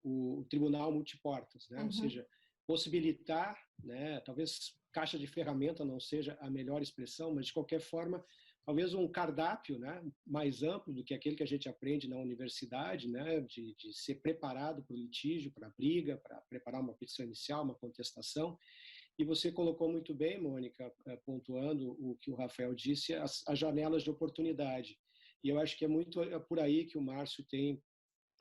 o tribunal multiportas, né? Ou seja, possibilitar, né, talvez caixa de ferramenta não seja a melhor expressão, mas de qualquer forma, talvez um cardápio, né, mais amplo do que aquele que a gente aprende na universidade, né, de ser preparado para o litígio, para a briga, para preparar uma petição inicial, uma contestação. E você colocou muito bem, Mônica, pontuando o que o Rafael disse, as janelas de oportunidade. E eu acho que é muito por aí que o Márcio tem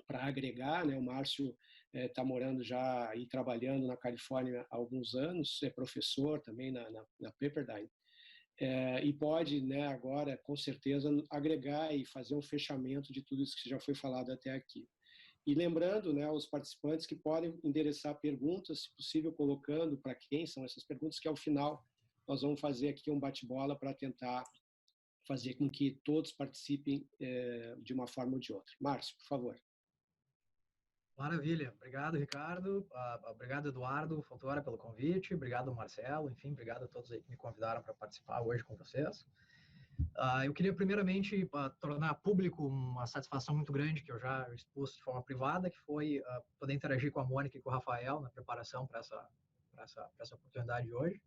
para agregar, né? O Márcio está morando já e trabalhando na Califórnia há alguns anos, é professor também na Pepperdine, e pode, né, agora, com certeza, agregar e fazer um fechamento de tudo isso que já foi falado até aqui. E lembrando, né, aos participantes que podem endereçar perguntas, se possível, colocando para quem são essas perguntas, que ao final nós vamos fazer aqui um bate-bola para tentar fazer com que todos participem de uma forma ou de outra. Márcio, por favor. Maravilha. Obrigado, Ricardo. Obrigado, Eduardo Fontoura, pelo convite. Obrigado, Marcelo. Enfim, obrigado a todos aí que me convidaram para participar hoje com vocês. Eu queria, primeiramente, tornar público uma satisfação muito grande que eu já expus de forma privada, que foi poder interagir com a Mônica e com o Rafael na preparação para essa oportunidade de hoje.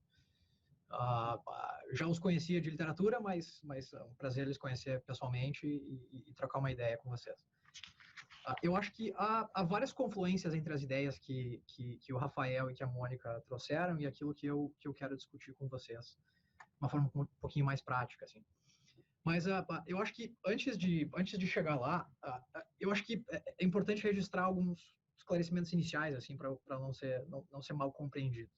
Já os conhecia de literatura, mas é um prazer eles conhecer pessoalmente e trocar uma ideia com vocês. Eu acho que há várias confluências entre as ideias que o Rafael e que a Mônica trouxeram e aquilo que eu quero discutir com vocês, de uma forma um pouquinho mais prática, assim. Mas eu acho que antes de chegar lá, eu acho que é importante registrar alguns esclarecimentos iniciais, assim, para não ser mal compreendido.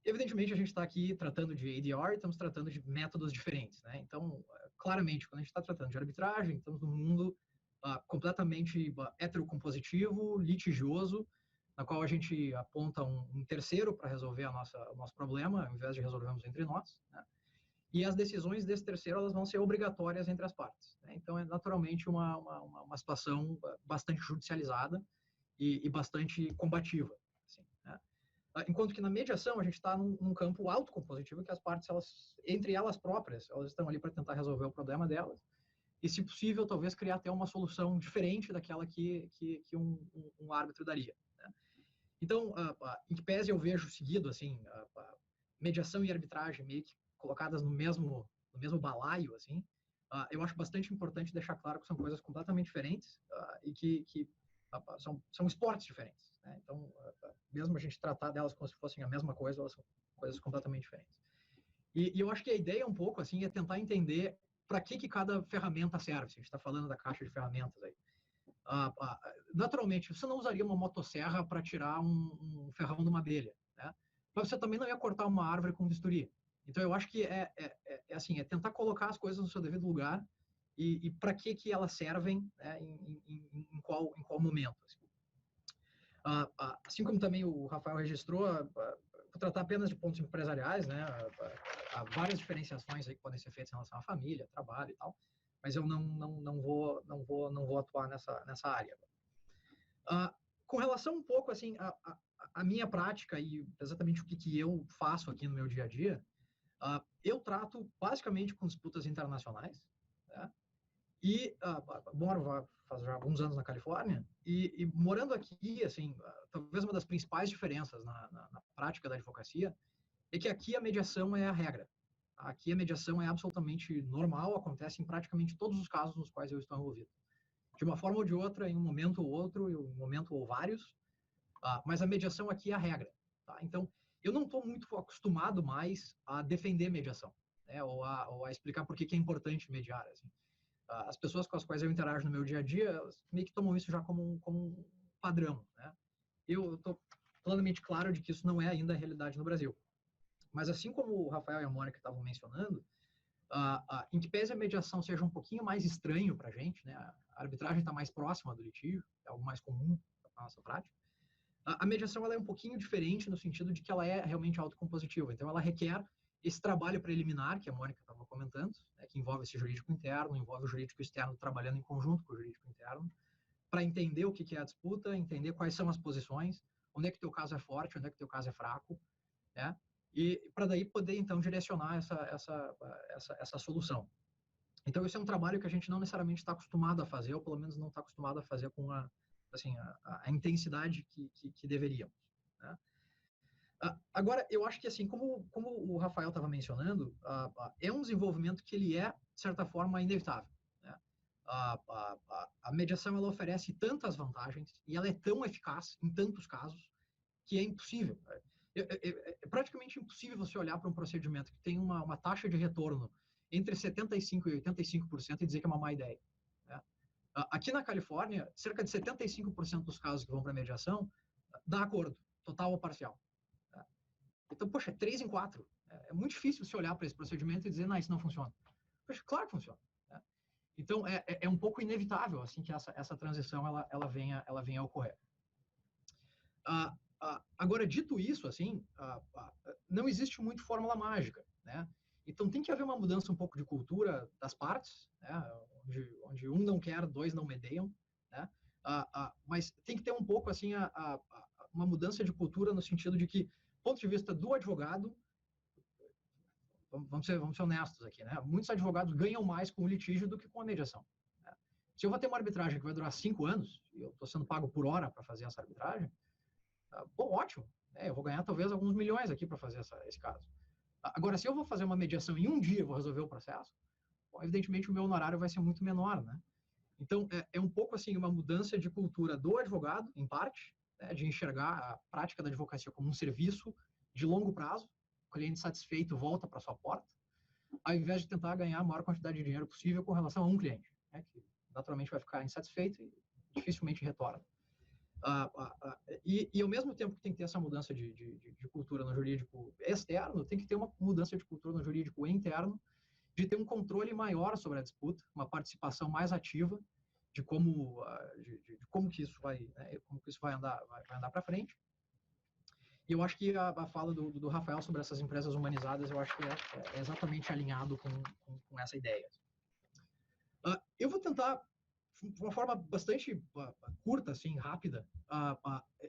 Evidentemente, a gente está aqui tratando de ADR, estamos tratando de métodos diferentes, né? Então, claramente, quando a gente está tratando de arbitragem, estamos num mundo completamente heterocompositivo, litigioso, na qual a gente aponta um terceiro para resolver o nosso problema, ao invés de resolvermos entre nós, né? E as decisões desse terceiro elas vão ser obrigatórias entre as partes, né? Então, é naturalmente uma situação bastante judicializada e bastante combativa, assim, né? Enquanto que na mediação a gente está num campo autocompositivo que as partes, entre elas próprias, elas estão ali para tentar resolver o problema delas e, se possível, talvez criar até uma solução diferente daquela que um árbitro daria, né? Então, em que pese eu vejo seguido, assim, mediação e arbitragem meio que colocadas no mesmo balaio, assim, eu acho bastante importante deixar claro que são coisas completamente diferentes e que são esportes diferentes, né? Então, mesmo a gente tratar delas como se fossem a mesma coisa, elas são coisas completamente diferentes. E eu acho que a ideia um pouco assim é tentar entender para que cada ferramenta serve. Se a gente está falando da caixa de ferramentas aí. Naturalmente, você não usaria uma motosserra para tirar um ferrão de uma abelha, né? Mas você também não ia cortar uma árvore com um bisturi. Então, eu acho que é tentar colocar as coisas no seu devido lugar e para que elas servem, né, em qual momento. Assim como também o Rafael registrou, vou tratar apenas de pontos empresariais, né? Há várias diferenciações aí que podem ser feitas em relação à família, trabalho e tal, mas eu não vou atuar nessa área. Com relação um pouco, assim, a minha prática e exatamente o que eu faço aqui no meu dia a dia, eu trato basicamente com disputas internacionais, né? E moro faz já alguns anos na Califórnia e morando aqui, assim, talvez uma das principais diferenças na prática da advocacia é que aqui a mediação é a regra. Aqui a mediação é absolutamente normal, acontece em praticamente todos os casos nos quais eu estou envolvido. De uma forma ou de outra, em um momento ou outro, em um momento ou vários, mas a mediação aqui é a regra. Tá? Então, eu não estou muito acostumado mais a defender mediação, né? ou a explicar por que é importante mediar. Assim. As pessoas com as quais eu interajo no meu dia a dia meio que tomam isso já como um padrão. Né? Eu estou plenamente claro de que isso não é ainda a realidade no Brasil. Mas assim como o Rafael e a Mônica estavam mencionando, em que pese a mediação seja um pouquinho mais estranho para a gente, né? A arbitragem está mais próxima do litígio, é algo mais comum na nossa prática, a mediação ela é um pouquinho diferente no sentido de que ela é realmente autocompositiva. Então, ela requer esse trabalho preliminar, que a Mônica estava comentando, né, que envolve esse jurídico interno, envolve o jurídico externo trabalhando em conjunto com o jurídico interno, para entender o que é a disputa, entender quais são as posições, onde é que o teu caso é forte, onde é que o teu caso é fraco, né? E para daí poder, então, direcionar essa solução. Então, esse é um trabalho que a gente não necessariamente está acostumado a fazer, ou pelo menos não está acostumado a fazer com a intensidade que deveríamos. Né? Agora, eu acho que, assim, como o Rafael estava mencionando, é um desenvolvimento que ele é, de certa forma, inevitável. Né? A mediação, ela oferece tantas vantagens e ela é tão eficaz em tantos casos que é impossível. É praticamente impossível você olhar para um procedimento que tem uma taxa de retorno entre 75% e 85% e dizer que é uma má ideia. Né? Aqui na Califórnia, cerca de 75% dos casos que vão para mediação dá acordo, total ou parcial. Né? Então, poxa, 3 em 4. É muito difícil você olhar para esse procedimento e dizer, não, isso não funciona. Poxa, claro que funciona. Né? Então, é um pouco inevitável assim que essa transição ela venha a ocorrer. Agora, dito isso, assim, não existe muito fórmula mágica, né? Então, tem que haver uma mudança um pouco de cultura das partes, né? onde um não quer, dois não medeiam, né? Mas tem que ter um pouco, assim, uma mudança de cultura no sentido de que, do ponto de vista do advogado, vamos ser honestos aqui, né? Muitos advogados ganham mais com o litígio do que com a mediação. Né? Se eu vou ter uma arbitragem que vai durar 5 anos, e eu estou sendo pago por hora para fazer essa arbitragem, bom, ótimo, né? Eu vou ganhar talvez alguns milhões aqui para fazer esse caso. Agora, se eu vou fazer uma mediação em um dia, vou resolver o processo, bom, evidentemente o meu honorário vai ser muito menor, né? Então, é um pouco assim uma mudança de cultura do advogado, em parte, né, de enxergar a prática da advocacia como um serviço de longo prazo, o cliente satisfeito volta para sua porta, ao invés de tentar ganhar a maior quantidade de dinheiro possível com relação a um cliente, né, que naturalmente vai ficar insatisfeito e dificilmente retorna. E ao mesmo tempo que tem que ter essa mudança de cultura no jurídico externo, tem que ter uma mudança de cultura no jurídico interno, de ter um controle maior sobre a disputa, uma participação mais ativa de como que isso vai, né, como que isso vai andar para frente. E eu acho que a fala do Rafael sobre essas empresas humanizadas, eu acho que é exatamente alinhado com essa ideia. Eu vou tentar, de uma forma bastante curta, assim, rápida,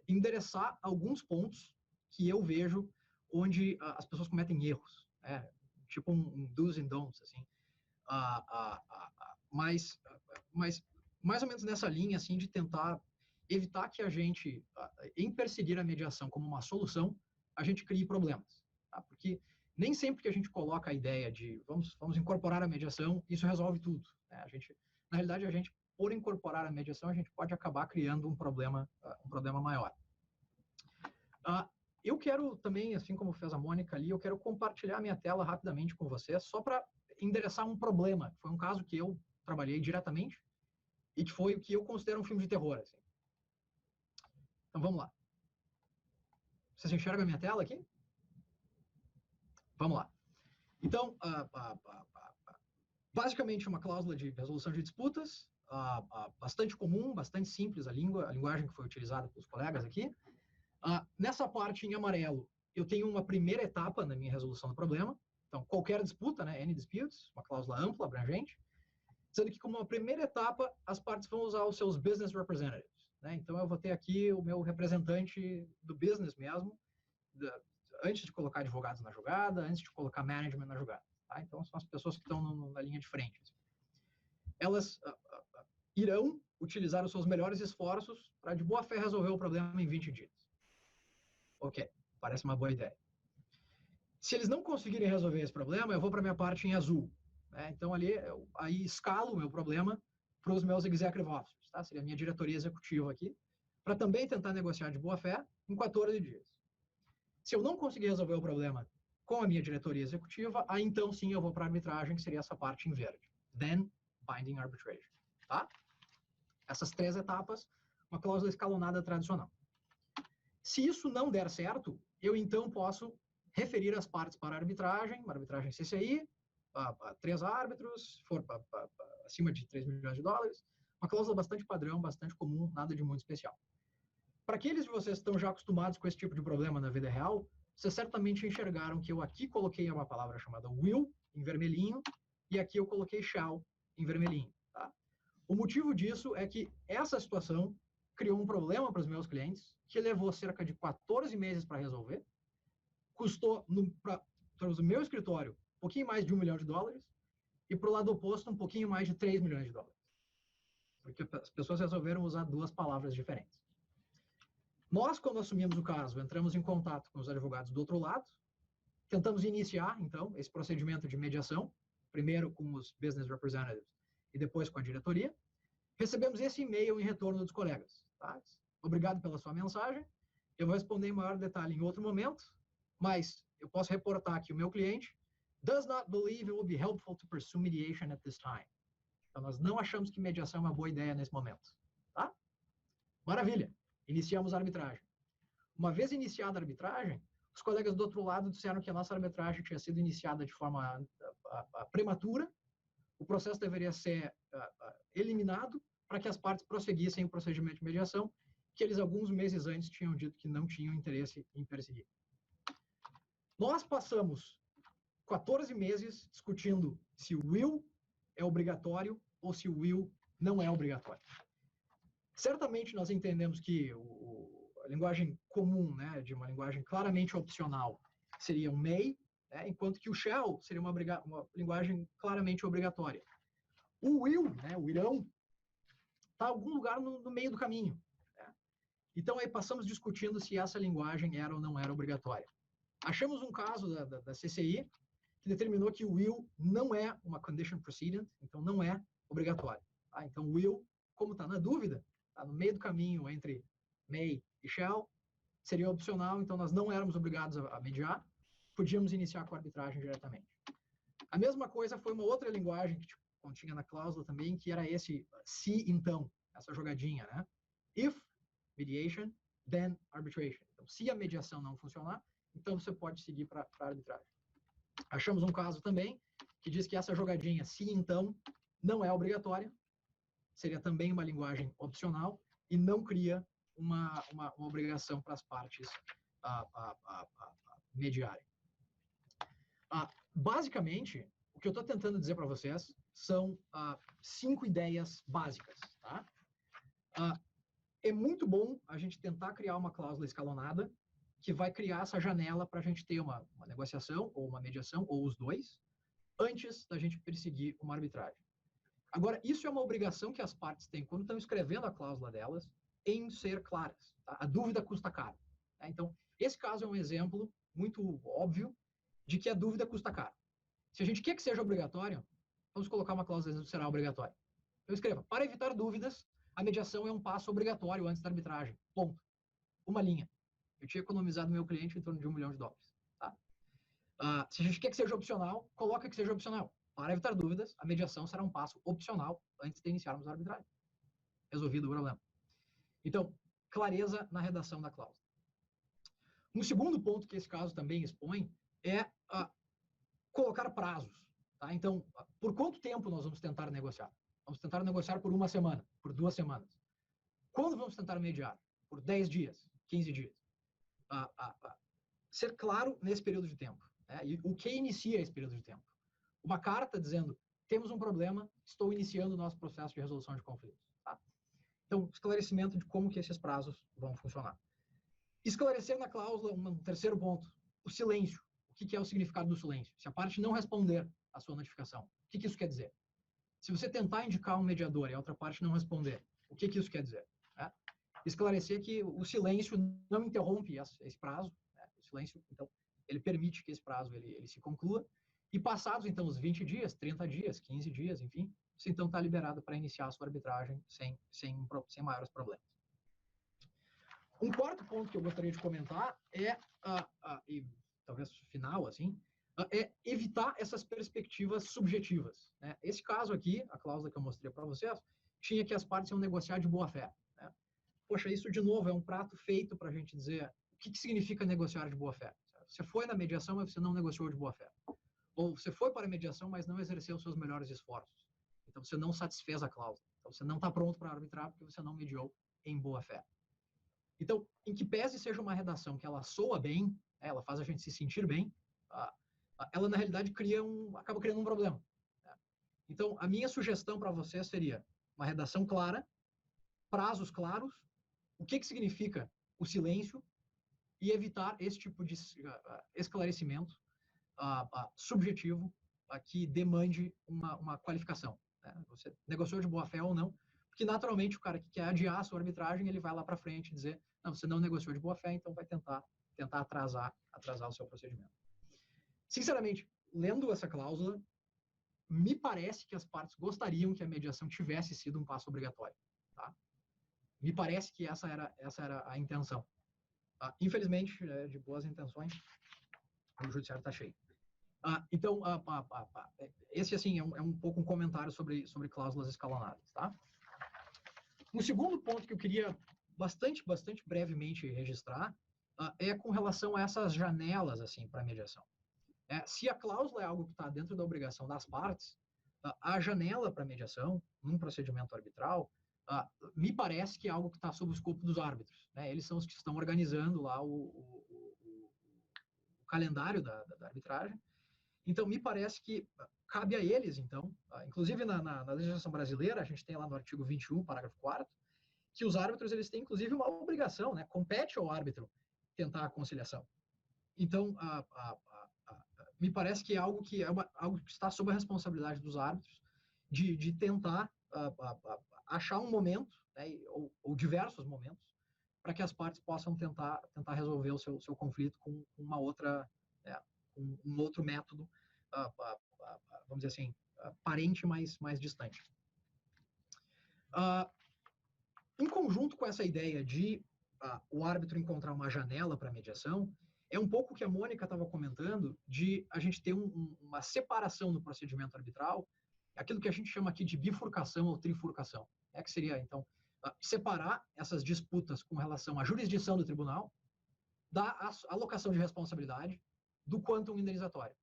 endereçar alguns pontos que eu vejo onde as pessoas cometem erros, né? Tipo um do's and don'ts, assim. Mas mais ou menos nessa linha, assim, de tentar evitar que a gente, em perseguir a mediação como uma solução, a gente crie problemas. Tá? Porque nem sempre que a gente coloca a ideia de vamos incorporar a mediação, isso resolve tudo. Né? Na realidade, por incorporar a mediação, a gente pode acabar criando um problema maior. Eu quero também, assim como fez a Mônica ali, eu quero compartilhar a minha tela rapidamente com vocês, só para endereçar um problema. Foi um caso que eu trabalhei diretamente e que foi o que eu considero um filme de terror. Assim. Então, vamos lá. Vocês enxergam a minha tela aqui? Vamos lá. Então, basicamente uma cláusula de resolução de disputas, bastante comum, bastante simples a linguagem que foi utilizada pelos colegas aqui. Nessa parte em amarelo, eu tenho uma primeira etapa na minha resolução do problema. Então, qualquer disputa, né, any disputes, uma cláusula ampla, abrangente, sendo que como uma primeira etapa, as partes vão usar os seus business representatives. né? Então, eu vou ter aqui o meu representante do business mesmo, antes de colocar advogados na jogada, antes de colocar management na jogada. Tá? Então, são as pessoas que estão na linha de frente. Elas irão utilizar os seus melhores esforços para, de boa fé, resolver o problema em 20 dias. Ok, parece uma boa ideia. Se eles não conseguirem resolver esse problema, eu vou para a minha parte em azul. Né? Então, ali, aí escalo o meu problema para os meus executive officers. Tá? Seria a minha diretoria executiva aqui, para também tentar negociar de boa fé em 14 dias. Se eu não conseguir resolver o problema com a minha diretoria executiva, aí então sim eu vou para a arbitragem, que seria essa parte em verde. Then, binding arbitration. Tá? Essas 3 etapas, uma cláusula escalonada tradicional. Se isso não der certo, eu então posso referir as partes para a arbitragem, uma arbitragem CCI, 3 árbitros, se for acima de 3 milhões de dólares, uma cláusula bastante padrão, bastante comum, nada de muito especial. Para aqueles de vocês que estão já acostumados com esse tipo de problema na vida real, vocês certamente enxergaram que eu aqui coloquei uma palavra chamada will, em vermelhinho, e aqui eu coloquei shall, em vermelhinho. Tá? O motivo disso é que essa situação criou um problema para os meus clientes, que levou cerca de 14 meses para resolver, custou, para o meu escritório, um pouquinho mais de $1 milhão, e para o lado oposto, um pouquinho mais de $3 milhões. Porque as pessoas resolveram usar 2 palavras diferentes. Nós, quando assumimos o caso, entramos em contato com os advogados do outro lado, tentamos iniciar, então, esse procedimento de mediação, primeiro com os business representatives e depois com a diretoria. Recebemos esse e-mail em retorno dos colegas. Tá? Obrigado pela sua mensagem. Eu vou responder em maior detalhe em outro momento, mas eu posso reportar que o meu cliente does not believe it will be helpful to pursue mediation at this time. Então, nós não achamos que mediação é uma boa ideia nesse momento. Tá? Maravilha. Iniciamos a arbitragem. Uma vez iniciada a arbitragem, os colegas do outro lado disseram que a nossa arbitragem tinha sido iniciada de forma prematura, o processo deveria ser eliminado para que as partes prosseguissem o procedimento de mediação, que eles alguns meses antes tinham dito que não tinham interesse em perseguir. Nós passamos 14 meses discutindo se o will é obrigatório ou se o will não é obrigatório. Certamente nós entendemos que a linguagem comum, né, de uma linguagem claramente opcional, seria um may, né, enquanto que o shall seria uma linguagem claramente obrigatória. O will, né, o irão, está em algum lugar no meio do caminho. Né? Então, aí passamos discutindo se essa linguagem era ou não era obrigatória. Achamos um caso da CCI que determinou que o will não é uma condition precedent, então não é obrigatório. Tá? Então, o will, como está na dúvida, está no meio do caminho entre may e shall, seria opcional, então nós não éramos obrigados a mediar, podíamos iniciar com a arbitragem diretamente. A mesma coisa foi uma outra linguagem que continha na cláusula também, que era esse se então, essa jogadinha, né? If mediation, then arbitration. Então, se a mediação não funcionar, então você pode seguir para a arbitragem. Achamos um caso também que diz que essa jogadinha se então não é obrigatória, seria também uma linguagem opcional e não cria uma obrigação para as partes mediarem. Basicamente, o que eu estou tentando dizer para vocês são 5 ideias básicas. Tá? É muito bom a gente tentar criar uma cláusula escalonada que vai criar essa janela para a gente ter uma negociação ou uma mediação, ou os dois, antes da gente perseguir uma arbitragem. Agora, isso é uma obrigação que as partes têm quando estão escrevendo a cláusula delas, em ser claras. Tá? A dúvida custa caro. Tá? Então, esse caso é um exemplo muito óbvio de que a dúvida custa caro. Se a gente quer que seja obrigatório, vamos colocar uma cláusula dizendo que será obrigatória. Então, escreva, para evitar dúvidas, a mediação é um passo obrigatório antes da arbitragem. Ponto. Uma linha. Eu tinha economizado meu cliente em torno de $1 milhão. Tá? Se a gente quer que seja opcional, coloca que seja opcional. Para evitar dúvidas, a mediação será um passo opcional antes de iniciarmos a arbitragem. Resolvido o problema. Então, clareza na redação da cláusula. Um segundo ponto que esse caso também expõe é colocar prazos. Tá? Então, por quanto tempo nós vamos tentar negociar? Vamos tentar negociar por 1 semana, por 2 semanas. Quando vamos tentar mediar? Por 10 dias, 15 dias. Ser claro nesse período de tempo. Né? E o que inicia esse período de tempo? Uma carta dizendo, temos um problema, estou iniciando o nosso processo de resolução de conflitos. Tá? Então, esclarecimento de como que esses prazos vão funcionar. Esclarecer na cláusula, um terceiro ponto, o silêncio. O que é o significado do silêncio? Se a parte não responder à sua notificação, o que isso quer dizer? Se você tentar indicar um mediador e a outra parte não responder, o que isso quer dizer? Esclarecer que o silêncio não interrompe esse prazo, né? O silêncio, então, ele permite que esse prazo ele se conclua, e passados, então, os 20 dias, 30 dias, 15 dias, enfim, você, então, está liberado para iniciar a sua arbitragem sem maiores problemas. Um quarto ponto que eu gostaria de comentar é, e talvez final, assim, é evitar essas perspectivas subjetivas, né? Esse caso aqui, a cláusula que eu mostrei para vocês, tinha que as partes iam negociar de boa fé, né? Poxa, isso, de novo, é um prato feito para a gente dizer o que significa negociar de boa fé. Você foi na mediação, mas você não negociou de boa fé. Ou você foi para a mediação, mas não exerceu os seus melhores esforços. Então, você não satisfez a cláusula. Então, você não está pronto para arbitrar porque você não mediou em boa fé. Então, em que pese seja uma redação que ela soa bem, ela faz a gente se sentir bem, ela, na realidade, acaba criando um problema. Então, a minha sugestão para vocês seria uma redação clara, prazos claros, o que significa o silêncio, e evitar esse tipo de esclarecimento subjetivo que demande uma qualificação, né? Você negociou de boa fé ou não, porque naturalmente o cara que quer adiar a sua arbitragem, ele vai lá para frente e dizer, não, você não negociou de boa fé, então vai tentar atrasar o seu procedimento. Sinceramente, lendo essa cláusula, me parece que as partes gostariam que a mediação tivesse sido um passo obrigatório, tá? Me parece que essa era a intenção. Infelizmente, de boas intenções, o judiciário está cheio. Então, esse, assim, é um pouco um comentário sobre cláusulas escalonadas, tá? Um segundo ponto que eu queria bastante brevemente registrar é com relação a essas janelas, assim, para mediação. Se a cláusula é algo que está dentro da obrigação das partes, a janela para mediação, num procedimento arbitral, me parece que é algo que está sob o escopo dos árbitros, né? Eles são os que estão organizando lá o calendário da arbitragem. Então, me parece que cabe a eles, então, inclusive na legislação brasileira, a gente tem lá no artigo 21, parágrafo 4º, que os árbitros, eles têm, inclusive, uma obrigação, né? Compete ao árbitro tentar a conciliação. Então, me parece que é algo que está sob a responsabilidade dos árbitros de tentar achar um momento, né, ou diversos momentos, para que as partes possam tentar resolver o seu conflito com uma outra, um outro método, vamos dizer assim, parente, mais distante. Em conjunto com essa ideia de o árbitro encontrar uma janela para mediação, é um pouco o que a Mônica estava comentando, de a gente ter uma separação no procedimento arbitral, aquilo que a gente chama aqui de bifurcação ou trifurcação, que seria, então, separar essas disputas com relação à jurisdição do tribunal, da alocação de responsabilidade, do quantum indenizatório.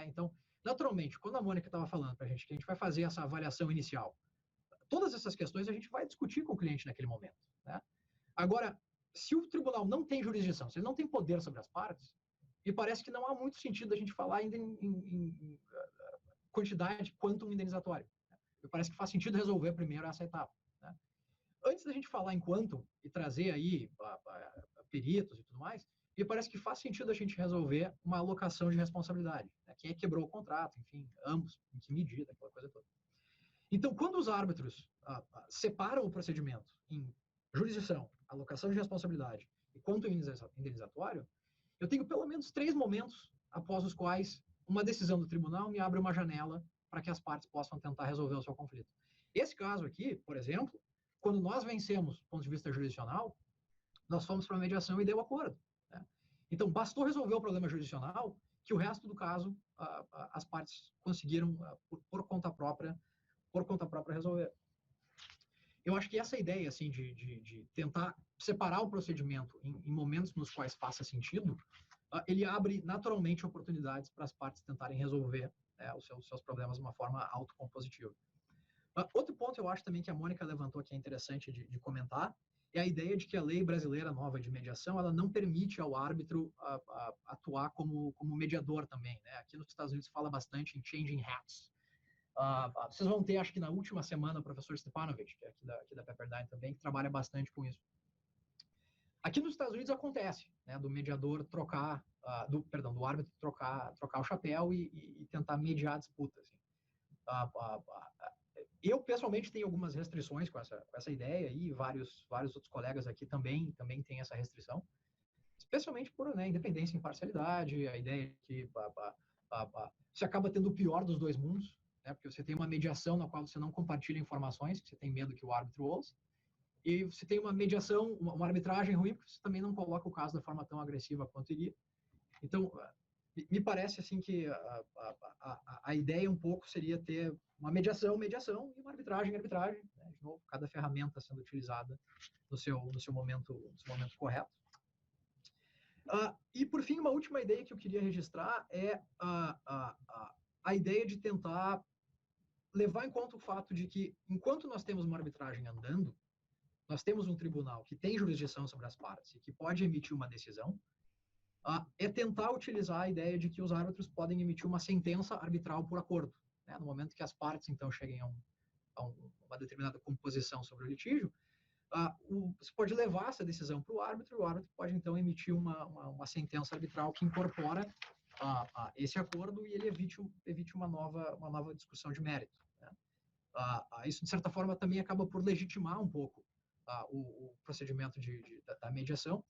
Então, naturalmente, quando a Mônica estava falando para a gente que a gente vai fazer essa avaliação inicial, todas essas questões a gente vai discutir com o cliente naquele momento, né? Agora, se o tribunal não tem jurisdição, se ele não tem poder sobre as partes, me parece que não há muito sentido a gente falar ainda em quantidade quantum indenizatório. Me parece que faz sentido resolver primeiro essa etapa, né? Antes da gente falar em quantum e trazer aí peritos e tudo mais, me parece que faz sentido a gente resolver uma alocação de responsabilidade, né? Quem quebrou o contrato, enfim, ambos, em que medida, aquela coisa toda. Então, quando os árbitros separam o procedimento em jurisdição, alocação de responsabilidade e quantum indenizatório, eu tenho pelo menos 3 momentos após os quais uma decisão do tribunal me abre uma janela para que as partes possam tentar resolver o seu conflito. Esse caso aqui, por exemplo, quando nós vencemos do ponto de vista jurisdicional, nós fomos para a mediação e deu acordo, né? Então, bastou resolver o problema jurisdicional que o resto do caso as partes conseguiram, por conta própria resolver. Eu acho que essa ideia, assim, de tentar separar o procedimento em momentos nos quais faça sentido, ele abre naturalmente oportunidades para as partes tentarem resolver os seus problemas de uma forma autocompositiva. Outro ponto eu acho também que a Mônica levantou que é interessante de comentar é a ideia de que a lei brasileira nova de mediação, ela não permite ao árbitro atuar como mediador também, né? Aqui nos Estados Unidos fala bastante em changing hats. Vocês vão ter, acho que na última semana, o professor Stepanovic, que é aqui da Pepperdine também, que trabalha bastante com isso. Aqui nos Estados Unidos acontece, né, do mediador trocar, do árbitro trocar o chapéu e tentar mediar a disputa. Assim. Eu, pessoalmente, tenho algumas restrições com essa ideia, e vários outros colegas aqui também têm essa restrição, especialmente por, né, independência e imparcialidade, a ideia de que você acaba tendo o pior dos dois mundos, né, porque você tem uma mediação na qual você não compartilha informações, que você tem medo que o árbitro ouça, e você tem uma mediação, uma arbitragem ruim, porque você também não coloca o caso da forma tão agressiva quanto iria. Então, me parece assim que a ideia um pouco seria ter uma mediação, e uma arbitragem, né? De novo, cada ferramenta sendo utilizada no seu momento correto. E, por fim, uma última ideia que eu queria registrar é a ideia de tentar levar em conta o fato de que, enquanto nós temos uma arbitragem andando, nós temos um tribunal que tem jurisdição sobre as partes e que pode emitir uma decisão, é tentar utilizar a ideia de que os árbitros podem emitir uma sentença arbitral por acordo. Né? No momento que as partes, então, cheguem a uma determinada composição sobre o litígio, você pode levar essa decisão para o árbitro, e o árbitro pode, então, emitir uma sentença arbitral que incorpora esse acordo, e ele evite uma nova discussão de mérito. Né? Isso, de certa forma, também acaba por legitimar um pouco o procedimento da mediação,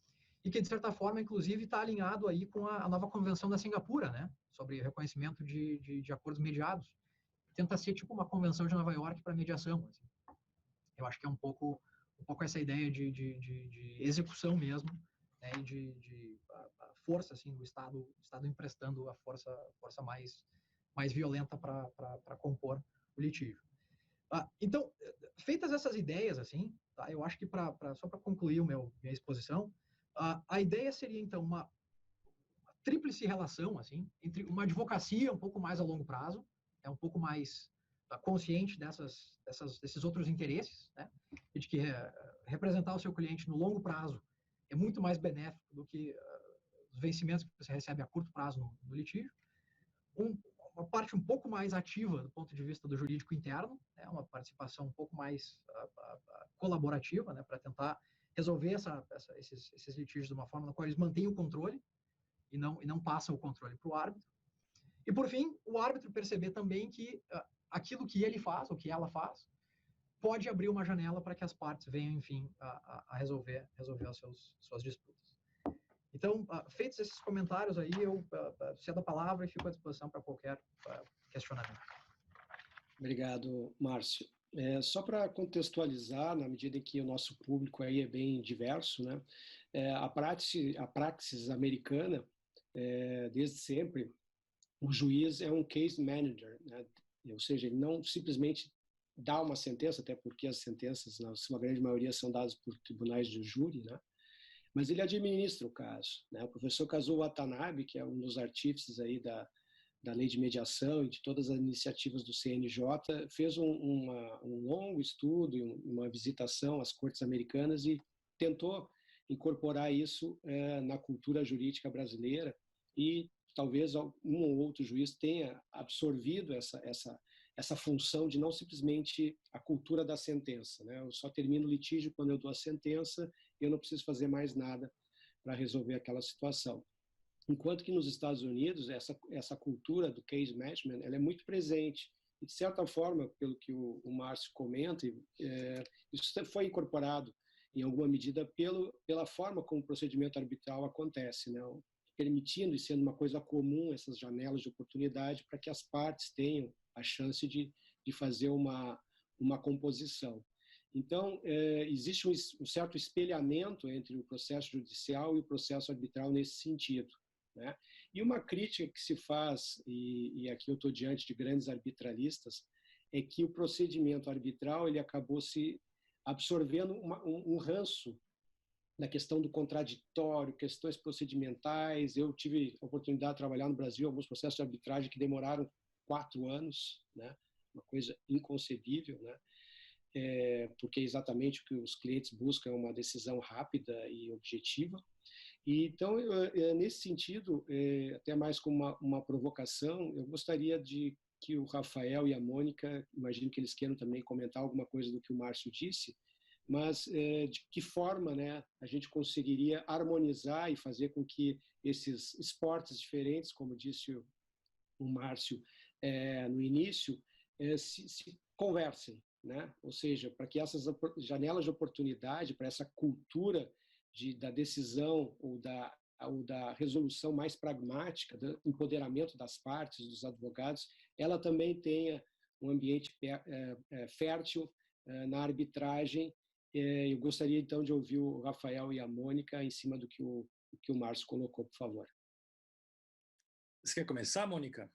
e que, de certa forma, inclusive, está alinhado aí com a nova convenção da Singapura, né, sobre reconhecimento de acordos mediados. Tenta ser tipo uma convenção de Nova York para mediação. Assim. Eu acho que é um pouco essa ideia de execução mesmo, né, e de força, assim, do Estado emprestando a força mais violenta para compor o litígio. Então, feitas essas ideias, assim, tá, eu acho que só para concluir minha exposição, a ideia seria, então, uma tríplice relação, assim, entre uma advocacia um pouco mais a longo prazo, um pouco mais consciente desses outros interesses, né, e de que representar o seu cliente no longo prazo é muito mais benéfico do que os vencimentos que você recebe a curto prazo no litígio. Uma parte um pouco mais ativa do ponto de vista do jurídico interno, né, uma participação um pouco mais colaborativa, né, para tentar resolver esses litígios de uma forma na qual eles mantêm o controle e não passam o controle para o árbitro. E, por fim, o árbitro perceber também que aquilo que ele faz, ou que ela faz, pode abrir uma janela para que as partes venham, enfim, a resolver as suas disputas. Então, feitos esses comentários aí, eu cedo a palavra e fico à disposição para qualquer questionamento. Obrigado, Márcio. Só para contextualizar, na medida em que o nosso público aí é bem diverso, né? A praxis americana, desde sempre, o juiz é um case manager, né? Ou seja, ele não simplesmente dá uma sentença, até porque as sentenças, na sua grande maioria, são dadas por tribunais de júri, né? Mas ele administra o caso, né? O professor Kazuo Watanabe, que é um dos artífices aí da lei de mediação e de todas as iniciativas do CNJ, fez um longo estudo, uma visitação às cortes americanas e tentou incorporar isso na cultura jurídica brasileira, e talvez um ou outro juiz tenha absorvido essa função de não simplesmente a cultura da sentença, né? Eu só termino o litígio quando eu dou a sentença, eu não preciso fazer mais nada para resolver aquela situação. Enquanto que nos Estados Unidos, essa cultura do case management, ela é muito presente. E, de certa forma, pelo que o Márcio comenta, isso foi incorporado, em alguma medida, pela forma como o procedimento arbitral acontece, né? Permitindo e sendo uma coisa comum essas janelas de oportunidade para que as partes tenham a chance de fazer uma composição. Então, existe um certo espelhamento entre o processo judicial e o processo arbitral nesse sentido, né? E uma crítica que se faz, e aqui eu estou diante de grandes arbitralistas, é que o procedimento arbitral ele acabou se absorvendo um ranço na questão do contraditório, questões procedimentais. Eu tive a oportunidade de trabalhar no Brasil alguns processos de arbitragem que demoraram 4 anos, né? Uma coisa inconcebível, né? Porque é exatamente o que os clientes buscam, uma decisão rápida e objetiva. E, então, nesse sentido, até mais como uma provocação, eu gostaria que o Rafael e a Mônica, imagino que eles queiram também comentar alguma coisa do que o Márcio disse, mas de que forma, né, a gente conseguiria harmonizar e fazer com que esses esportes diferentes, como disse o Márcio no início, se conversem, né? Ou seja, para que essas janelas de oportunidade, para essa cultura da decisão ou da resolução mais pragmática, do empoderamento das partes, dos advogados, ela também tenha um ambiente fértil na arbitragem. Eu gostaria, então, de ouvir o Rafael e a Mônica em cima do que o Márcio colocou, por favor. Você quer começar, Mônica?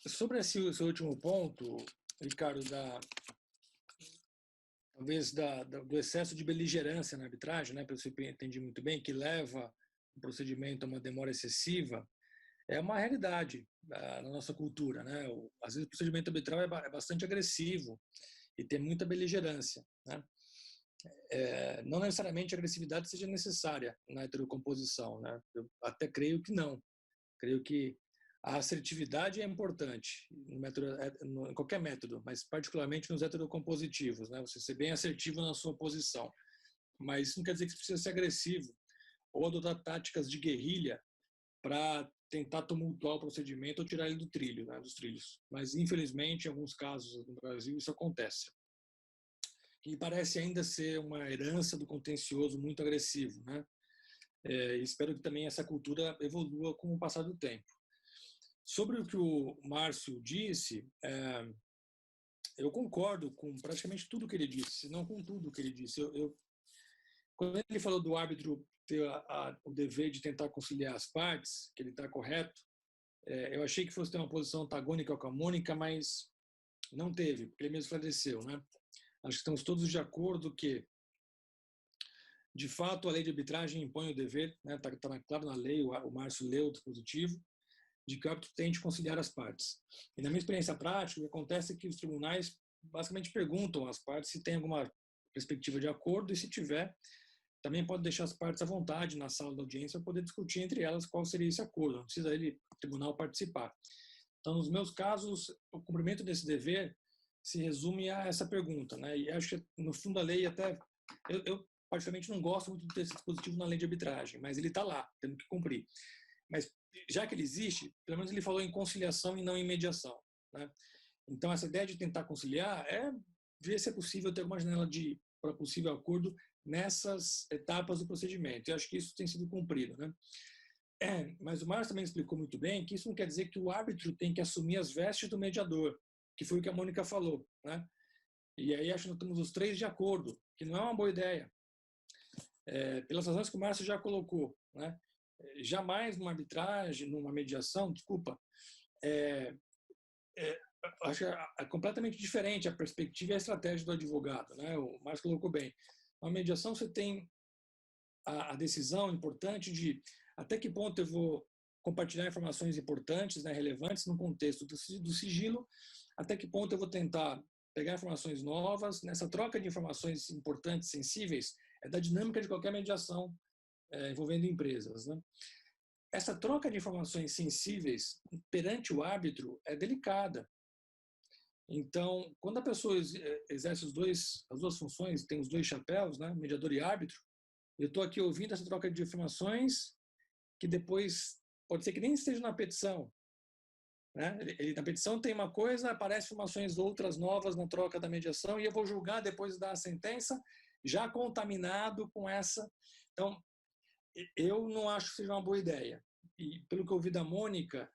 Sobre esse último ponto, Ricardo, talvez do excesso de beligerância na arbitragem, né, pelo que eu entendi muito bem, que leva o procedimento a uma demora excessiva, é uma realidade na nossa cultura, né? Às vezes o procedimento arbitral é bastante agressivo e tem muita beligerância, né? Não necessariamente a agressividade seja necessária na heterocomposição, né? Eu até creio que não. Creio que a assertividade é importante em qualquer método, mas particularmente nos heterocompositivos, né? Você ser bem assertivo na sua posição. Mas isso não quer dizer que você precisa ser agressivo ou adotar táticas de guerrilha para tentar tumultuar o procedimento ou tirar ele do trilho, né, dos trilhos. Mas, infelizmente, em alguns casos no Brasil, isso acontece. E parece ainda ser uma herança do contencioso muito agressivo, né? Espero que também essa cultura evolua com o passar do tempo. Sobre o que o Márcio disse, eu concordo com praticamente tudo que ele disse, se não com tudo que ele disse. Quando ele falou do árbitro ter o dever de tentar conciliar as partes, que ele está correto, eu achei que fosse ter uma posição antagônica com a Mônica, mas não teve, porque ele mesmo esclareceu, né? Acho que estamos todos de acordo que, de fato, a lei de arbitragem impõe o dever, né? Tá claro na lei, o Márcio leu o dispositivo, de que o árbitro tente conciliar as partes. E na minha experiência prática, o que acontece é que os tribunais basicamente perguntam às partes se tem alguma perspectiva de acordo, e se tiver, também pode deixar as partes à vontade na sala da audiência para poder discutir entre elas qual seria esse acordo, não precisa o tribunal participar. Então, nos meus casos, o cumprimento desse dever se resume a essa pergunta, né? E acho que, no fundo, da lei até... Eu particularmente, não gosto muito desse dispositivo na lei de arbitragem, mas ele está lá, temos que cumprir. Mas, já que ele existe, pelo menos ele falou em conciliação e não em mediação, né? Então, essa ideia de tentar conciliar ver se é possível ter uma janela para possível acordo nessas etapas do procedimento. Eu acho que isso tem sido cumprido, né? Mas o Márcio também explicou muito bem que isso não quer dizer que o árbitro tem que assumir as vestes do mediador, que foi o que a Mônica falou, né? E aí acho que nós temos os três de acordo, que não é uma boa ideia. Pelas razões que o Márcio já colocou, né? Jamais numa arbitragem, numa mediação, acho que é completamente diferente a perspectiva e a estratégia do advogado, né? O Márcio colocou bem. Na mediação você tem a decisão importante de até que ponto eu vou compartilhar informações importantes, né, relevantes no contexto do sigilo, até que ponto eu vou tentar pegar informações novas. Nessa troca de informações importantes, sensíveis, da dinâmica de qualquer mediação envolvendo empresas, né? Essa troca de informações sensíveis perante o árbitro é delicada. Então, quando a pessoa exerce as duas funções, tem os dois chapéus, né, mediador e árbitro, eu estou aqui ouvindo essa troca de informações que depois pode ser que nem esteja na petição, né? Na petição tem uma coisa, aparecem informações outras novas na troca da mediação e eu vou julgar depois da sentença já contaminado com essa. Então, eu não acho que seja uma boa ideia. E pelo que eu ouvi da Mônica,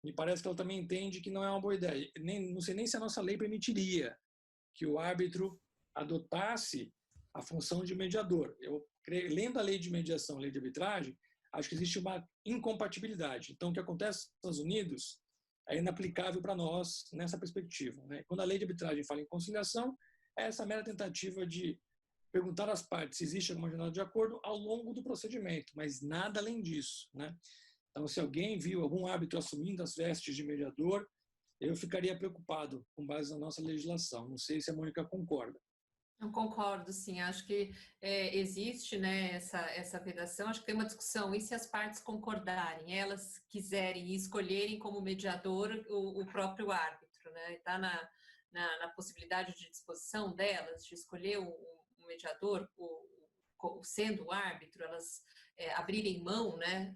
me parece que ela também entende que não é uma boa ideia. Não sei nem se a nossa lei permitiria que o árbitro adotasse a função de mediador. Lendo a lei de mediação, a lei de arbitragem, acho que existe uma incompatibilidade. Então, o que acontece nos Estados Unidos é inaplicável para nós nessa perspectiva, né? Quando a lei de arbitragem fala em conciliação, é essa mera tentativa de perguntar às partes se existe alguma janela de acordo ao longo do procedimento, mas nada além disso, né? Então, se alguém viu algum árbitro assumindo as vestes de mediador, eu ficaria preocupado com base na nossa legislação. Não sei se a Mônica concorda. Eu concordo, sim. Acho que existe, né, essa vedação. Acho que tem uma discussão. E se as partes concordarem, elas quiserem e escolherem como mediador o próprio árbitro, né? Está na possibilidade de disposição delas de escolher um mediador, sendo o árbitro, elas abrirem mão, né,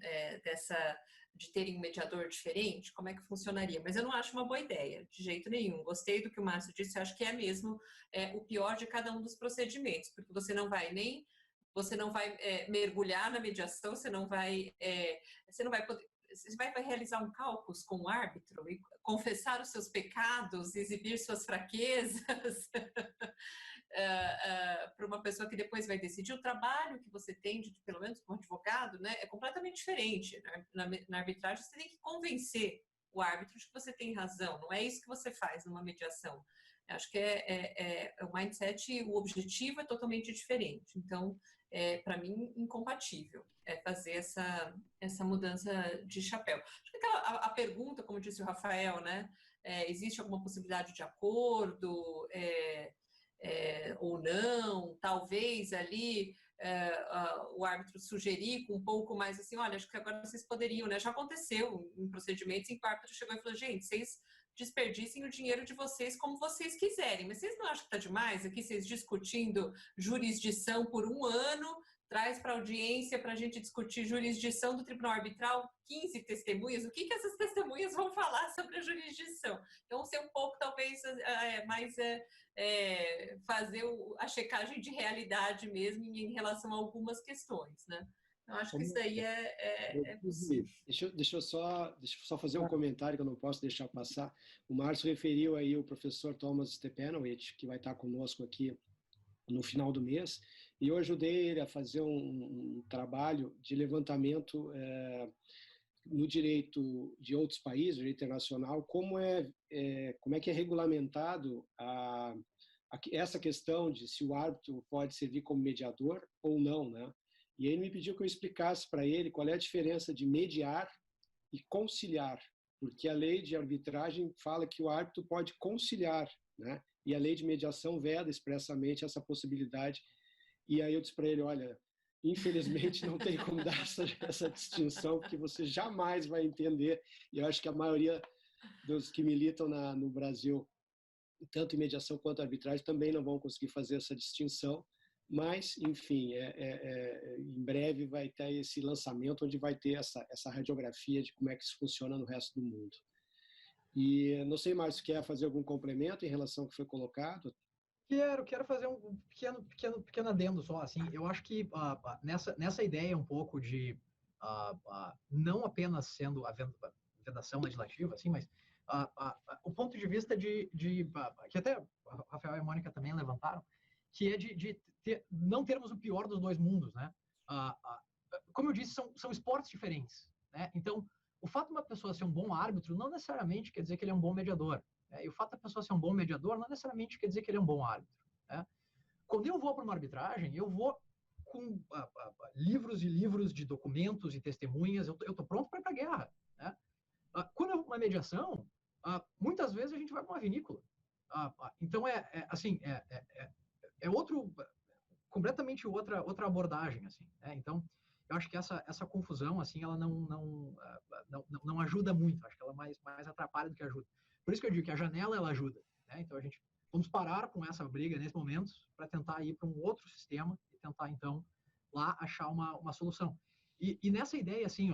de terem um mediador diferente, como é que funcionaria? Mas eu não acho uma boa ideia, de jeito nenhum. Gostei do que o Márcio disse, eu acho que é mesmo o pior de cada um dos procedimentos, porque você não vai mergulhar na mediação, você não vai poder. Você vai realizar um cálculo com o árbitro e confessar os seus pecados, exibir suas fraquezas para uma pessoa que depois vai decidir. O trabalho que você tem, pelo menos como advogado, né, é completamente diferente. Na arbitragem, você tem que convencer o árbitro de que você tem razão. Não é isso que você faz numa mediação. Eu acho que o mindset, o objetivo é totalmente diferente. Então, para mim, incompatível fazer essa mudança de chapéu. Acho que a pergunta, como disse o Rafael, né, existe alguma possibilidade de acordo ou não? Talvez ali o árbitro sugerir com um pouco mais assim, olha, acho que agora vocês poderiam, né? Já aconteceu em procedimentos em que o árbitro chegou e falou, gente, vocês desperdicem o dinheiro de vocês como vocês quiserem, mas vocês não acham que está demais aqui vocês discutindo jurisdição por um ano, traz para a audiência para a gente discutir jurisdição do tribunal arbitral, 15 testemunhas, o que essas testemunhas vão falar sobre a jurisdição? Então, ser um pouco, talvez, mais fazer a checagem de realidade mesmo em relação a algumas questões, né? Eu acho que isso daí é possível. Deixa eu só fazer um comentário que eu não posso deixar passar. O Márcio referiu aí o professor Thomas Stepanowicz, que vai estar conosco aqui no final do mês, e eu ajudei ele a fazer um trabalho de levantamento no direito de outros países, direito internacional, como é que é regulamentado essa questão de se o árbitro pode servir como mediador ou não, né? E ele me pediu que eu explicasse para ele qual é a diferença de mediar e conciliar, porque a lei de arbitragem fala que o árbitro pode conciliar, né? E a lei de mediação veda expressamente essa possibilidade. E aí eu disse para ele, olha, infelizmente não tem como dar essa distinção, porque você jamais vai entender, e eu acho que a maioria dos que militam no Brasil, tanto em mediação quanto em arbitragem, também não vão conseguir fazer essa distinção. Mas, enfim, em breve vai ter esse lançamento onde vai ter essa radiografia de como é que isso funciona no resto do mundo. E não sei, Márcio, quer fazer algum complemento em relação ao que foi colocado? Quero fazer um pequeno adendo só. Assim, eu acho que nessa ideia um pouco de não apenas sendo a vedação legislativa, assim, mas o ponto de vista que até o Rafael e a Mônica também levantaram, que é de não termos o pior dos dois mundos, né? Como eu disse, são esportes diferentes, né? Então, o fato de uma pessoa ser um bom árbitro não necessariamente quer dizer que ele é um bom mediador. E o fato da pessoa ser um bom mediador não necessariamente quer dizer que ele é um bom árbitro. Né? Quando eu vou para uma arbitragem, eu vou com livros e livros de documentos e testemunhas, eu estou pronto para ir para a guerra. Né? Quando eu vou para uma mediação, muitas vezes a gente vai para uma vinícola. Então, completamente outra abordagem. Assim, né? Então, eu acho que essa confusão, assim, ela não ajuda muito. Acho que ela mais atrapalha do que ajuda. Por isso que eu digo que a janela, ela ajuda. Né? Então, vamos parar com essa briga nesse momento para tentar ir para um outro sistema e tentar, então, lá achar uma solução. E nessa ideia, assim,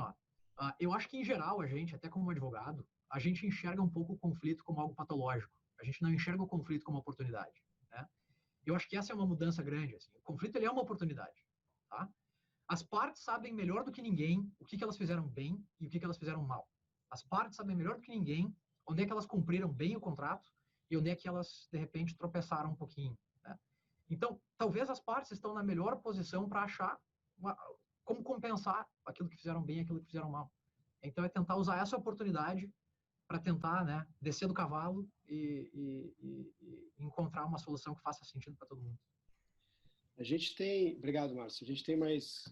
eu acho que, em geral, a gente, até como advogado, a gente enxerga um pouco o conflito como algo patológico. A gente não enxerga o conflito como uma oportunidade. Né? Eu acho que essa é uma mudança grande. Assim. O conflito, ele é uma oportunidade. Tá? As partes sabem melhor do que ninguém o que elas fizeram bem e o que elas fizeram mal. As partes sabem melhor do que ninguém onde é que elas cumpriram bem o contrato e onde é que elas, de repente, tropeçaram um pouquinho. Né? Então, talvez as partes estão na melhor posição para achar como compensar aquilo que fizeram bem e aquilo que fizeram mal. Então, é tentar usar essa oportunidade para tentar, né, descer do cavalo e encontrar uma solução que faça sentido para todo mundo. Obrigado, Márcio. A gente tem mais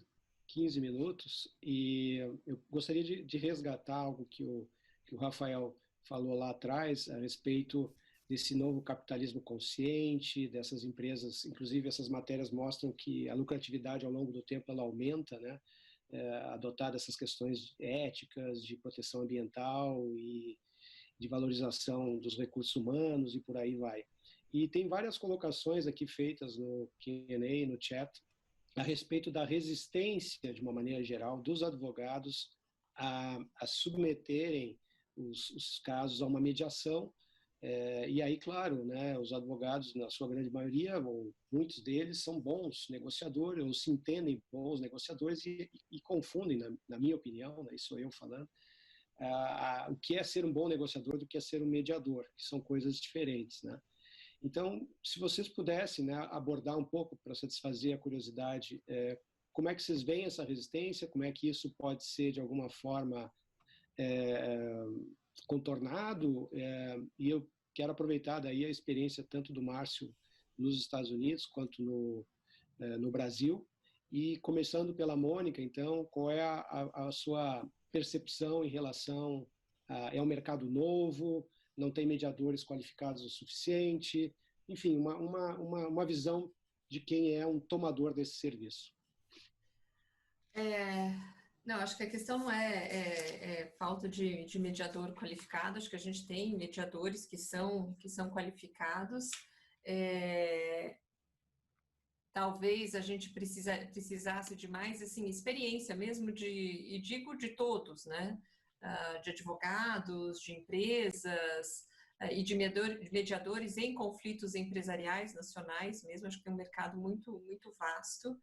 15 minutos e eu gostaria de resgatar algo que o Rafael falou lá atrás a respeito desse novo capitalismo consciente, dessas empresas, inclusive essas matérias mostram que a lucratividade ao longo do tempo ela aumenta, né? Adotar essas questões éticas, de proteção ambiental e de valorização dos recursos humanos e por aí vai. E tem várias colocações aqui feitas no Q&A, no chat, a respeito da resistência, de uma maneira geral, dos advogados a submeterem os casos a uma mediação. E aí, claro, né, os advogados, na sua grande maioria, ou muitos deles, são bons negociadores, ou se entendem bons negociadores e confundem, na minha opinião, né, isso sou eu falando, o que é ser um bom negociador do que é ser um mediador, que são coisas diferentes, né? Então, se vocês pudessem, né, abordar um pouco para satisfazer a curiosidade, como é que vocês veem essa resistência, como é que isso pode ser, de alguma forma, contornado, e eu quero aproveitar daí a experiência tanto do Márcio nos Estados Unidos quanto no Brasil, e começando pela Mônica, então, qual é a sua percepção em relação é um mercado novo, não tem mediadores qualificados o suficiente, enfim, uma visão de quem é um tomador desse serviço. Não, acho que a questão não é falta de mediador qualificado, acho que a gente tem mediadores que são qualificados. Talvez a gente precisasse de mais assim, experiência mesmo, e digo de todos, né? De advogados, de empresas e de mediadores em conflitos empresariais nacionais mesmo, acho que é um mercado muito, muito vasto.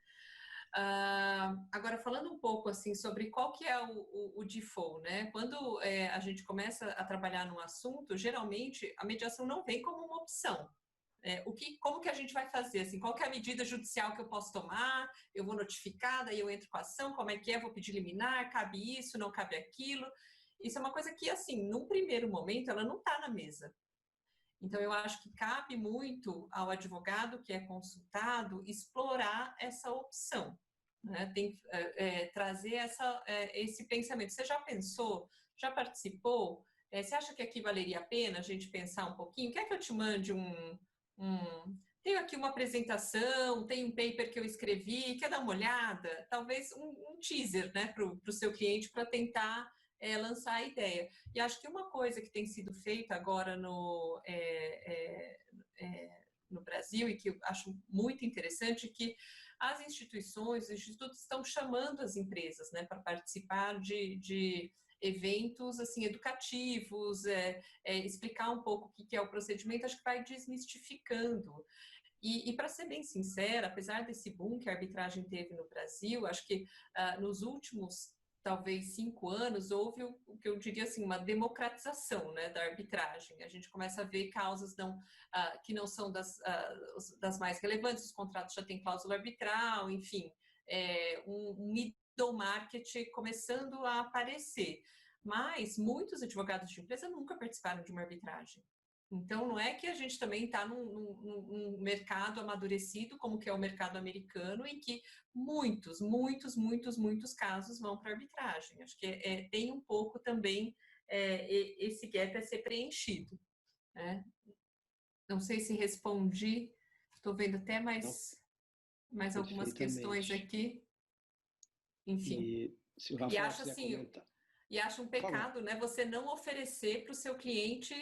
Agora, falando um pouco assim sobre qual que é o default, né? Quando a gente começa a trabalhar num assunto, geralmente a mediação não vem como uma opção. Como que a gente vai fazer? Assim, qual que é a medida judicial que eu posso tomar? Eu vou notificar, daí eu entro com a ação, como é que é? Vou pedir liminar, cabe isso, não cabe aquilo? Isso é uma coisa que, assim, num primeiro momento, ela não está na mesa. Então, eu acho que cabe muito ao advogado que é consultado explorar essa opção, né? Tem que trazer esse pensamento. Você já pensou? Já participou? Você acha que aqui valeria a pena a gente pensar um pouquinho? Quer que eu te mande tenho aqui uma apresentação, tem um paper que eu escrevi, quer dar uma olhada? Talvez um teaser, né, para o seu cliente para tentar lançar a ideia. E acho que uma coisa que tem sido feita agora no Brasil e que eu acho muito interessante é que as instituições, os institutos estão chamando as empresas, né, para participar de eventos assim educativos, explicar um pouco o que é o procedimento, acho que vai desmistificando. E para ser bem sincera, apesar desse boom que a arbitragem teve no Brasil, acho que nos últimos talvez 5 anos houve o que eu diria assim uma democratização, né, da arbitragem. A gente começa a ver causas que não são das mais relevantes, os contratos já têm cláusula arbitral, enfim, um middle market começando a aparecer. Mas muitos advogados de empresa nunca participaram de uma arbitragem. Então, não é que a gente também está num mercado amadurecido, como que é o mercado americano, em que muitos casos vão para arbitragem. Acho que tem um pouco também esse gap a ser preenchido, né? Não sei se respondi, estou vendo até mais algumas questões aqui. Enfim. E acho assim, e acho um pecado, né, você não oferecer para o seu cliente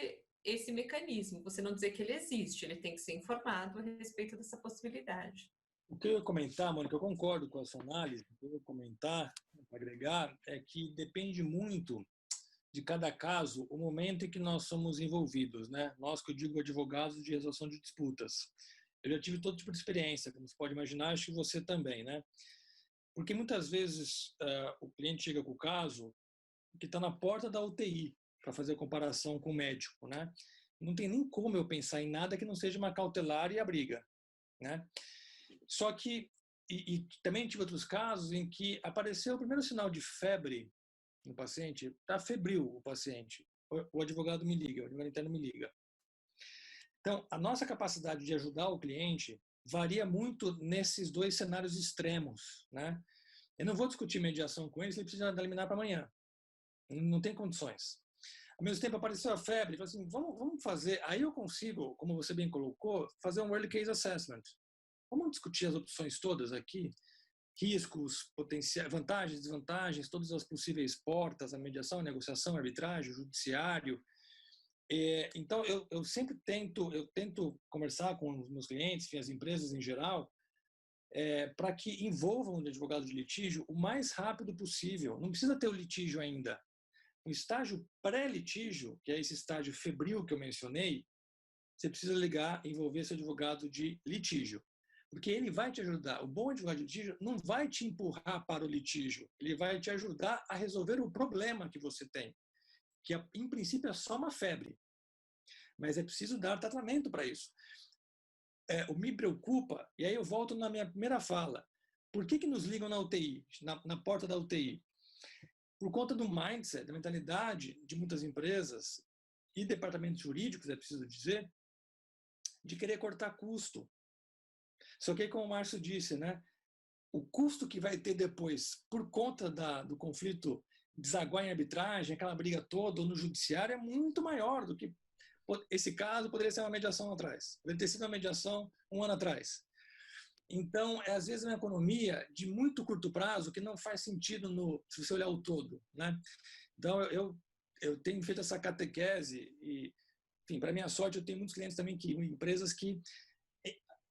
esse mecanismo, você não dizer que ele existe, ele tem que ser informado a respeito dessa possibilidade. O que eu ia comentar, Mônica, eu concordo com a sua análise, o que eu ia comentar, agregar, é que depende muito de cada caso o momento em que nós somos envolvidos, né? Nós, que eu digo advogados de resolução de disputas. Eu já tive todo tipo de experiência, como você pode imaginar, acho que você também, né? Porque muitas vezes o cliente chega com o caso que está na porta da UTI, para fazer a comparação com o médico, né? Não tem nem como eu pensar em nada que não seja uma cautelar e a briga, né? Só que, e também tive outros casos em que apareceu o primeiro sinal de febre no paciente, está febril o paciente, o advogado me liga, o advogado interno me liga. Então, a nossa capacidade de ajudar o cliente varia muito nesses dois cenários extremos, né? Eu não vou discutir mediação com ele se ele precisa da liminar para amanhã. Não tem condições. Ao mesmo tempo apareceu a febre, falei assim, vamos fazer, aí eu consigo, como você bem colocou, fazer um early case assessment. Vamos discutir as opções todas aqui, riscos, potenciais, vantagens, desvantagens, todas as possíveis portas, a mediação, a negociação, a arbitragem, o judiciário. Então, eu sempre tento conversar com os meus clientes, as empresas em geral, para que envolvam o advogado de litígio o mais rápido possível. Não precisa ter o litígio ainda. O estágio pré-litígio, que é esse estágio febril que eu mencionei, você precisa envolver esse advogado de litígio. Porque ele vai te ajudar. O bom advogado de litígio não vai te empurrar para o litígio. Ele vai te ajudar a resolver o problema que você tem, que em princípio é só uma febre. Mas é preciso dar tratamento para isso. O me preocupa, e aí eu volto na minha primeira fala. Por que nos ligam na UTI, na porta da UTI? Por conta do mindset, da mentalidade de muitas empresas e departamentos jurídicos, é preciso dizer, de querer cortar custo. Só que, como o Márcio disse, né, o custo que vai ter depois, por conta do conflito desaguar em arbitragem, aquela briga toda, ou no judiciário, é muito maior do que esse caso poderia ser uma mediação atrás. Poderia ter sido uma mediação um ano atrás. Então, às vezes, uma economia de muito curto prazo que não faz sentido se você olhar o todo, né? Então, eu tenho feito essa catequese e, enfim, para minha sorte, eu tenho muitos clientes também, empresas que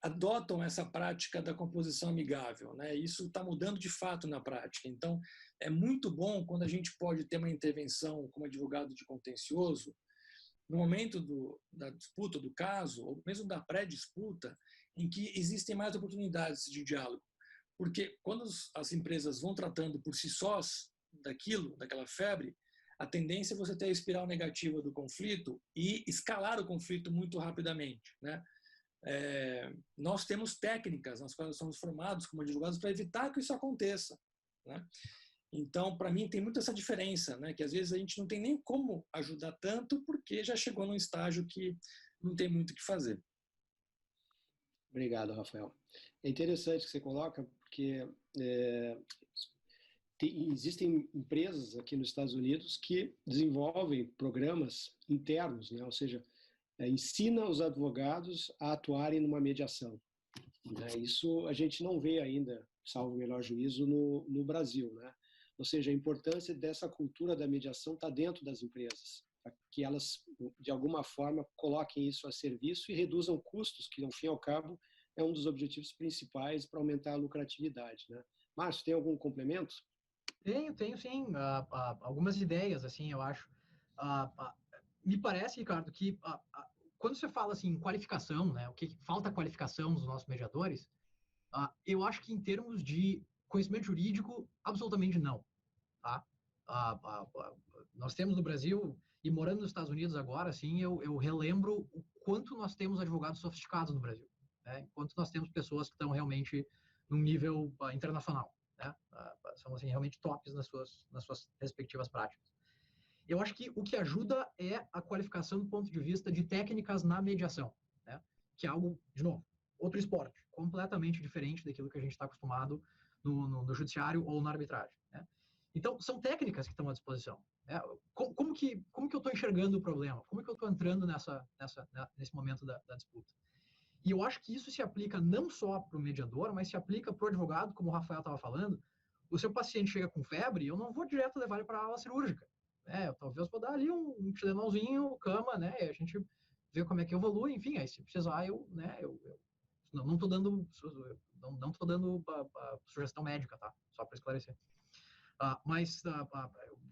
adotam essa prática da composição amigável, né? Isso está mudando de fato na prática. Então, é muito bom quando a gente pode ter uma intervenção como advogado de contencioso no momento da disputa, do caso, ou mesmo da pré-disputa, em que existem mais oportunidades de diálogo. Porque quando as empresas vão tratando por si sós daquela febre, a tendência é você ter a espiral negativa do conflito e escalar o conflito muito rapidamente, né? Nós temos técnicas nas quais nós somos formados como advogados para evitar que isso aconteça, né? Então, para mim, tem muito essa diferença, né? Que às vezes a gente não tem nem como ajudar tanto porque já chegou num estágio que não tem muito o que fazer. Obrigado, Rafael. É interessante que você coloca, porque existem empresas aqui nos Estados Unidos que desenvolvem programas internos, né? Ou seja, ensina os advogados a atuarem numa mediação. Né? Isso a gente não vê ainda, salvo o melhor juízo, no Brasil, né? Ou seja, a importância dessa cultura da mediação está dentro das empresas, para que elas, de alguma forma, coloquem isso a serviço e reduzam custos, que, no fim e ao cabo, é um dos objetivos principais para aumentar a lucratividade, né? Márcio, tem algum complemento? Tenho sim, algumas ideias, assim, eu acho. Me parece, Ricardo, que quando você fala assim, em qualificação, né, o que falta qualificação dos nossos mediadores, eu acho que em termos de conhecimento jurídico, absolutamente não. Tá? Nós temos no Brasil, e morando nos Estados Unidos agora, assim, eu relembro o quanto nós temos advogados sofisticados no Brasil, né? Enquanto nós temos pessoas que estão realmente num nível internacional, né? São assim, realmente tops nas suas respectivas práticas. Eu acho que o que ajuda é a qualificação do ponto de vista de técnicas na mediação, né? Que é algo, de novo, outro esporte, completamente diferente daquilo que a gente está acostumado no judiciário ou na arbitragem, né? Então, são técnicas que estão à disposição, né? Como que eu estou enxergando o problema? Como que eu estou entrando nesse momento da disputa? E eu acho que isso se aplica não só para o mediador, mas se aplica para o advogado, como o Rafael estava falando. O seu paciente chega com febre, eu não vou direto levar ele para a ala cirúrgica. Eu talvez vou dar ali um Tilenolzinho, cama, né? E a gente vê como é que evolui, enfim, aí se precisar, eu não estou dando sugestão médica, tá? Só para esclarecer.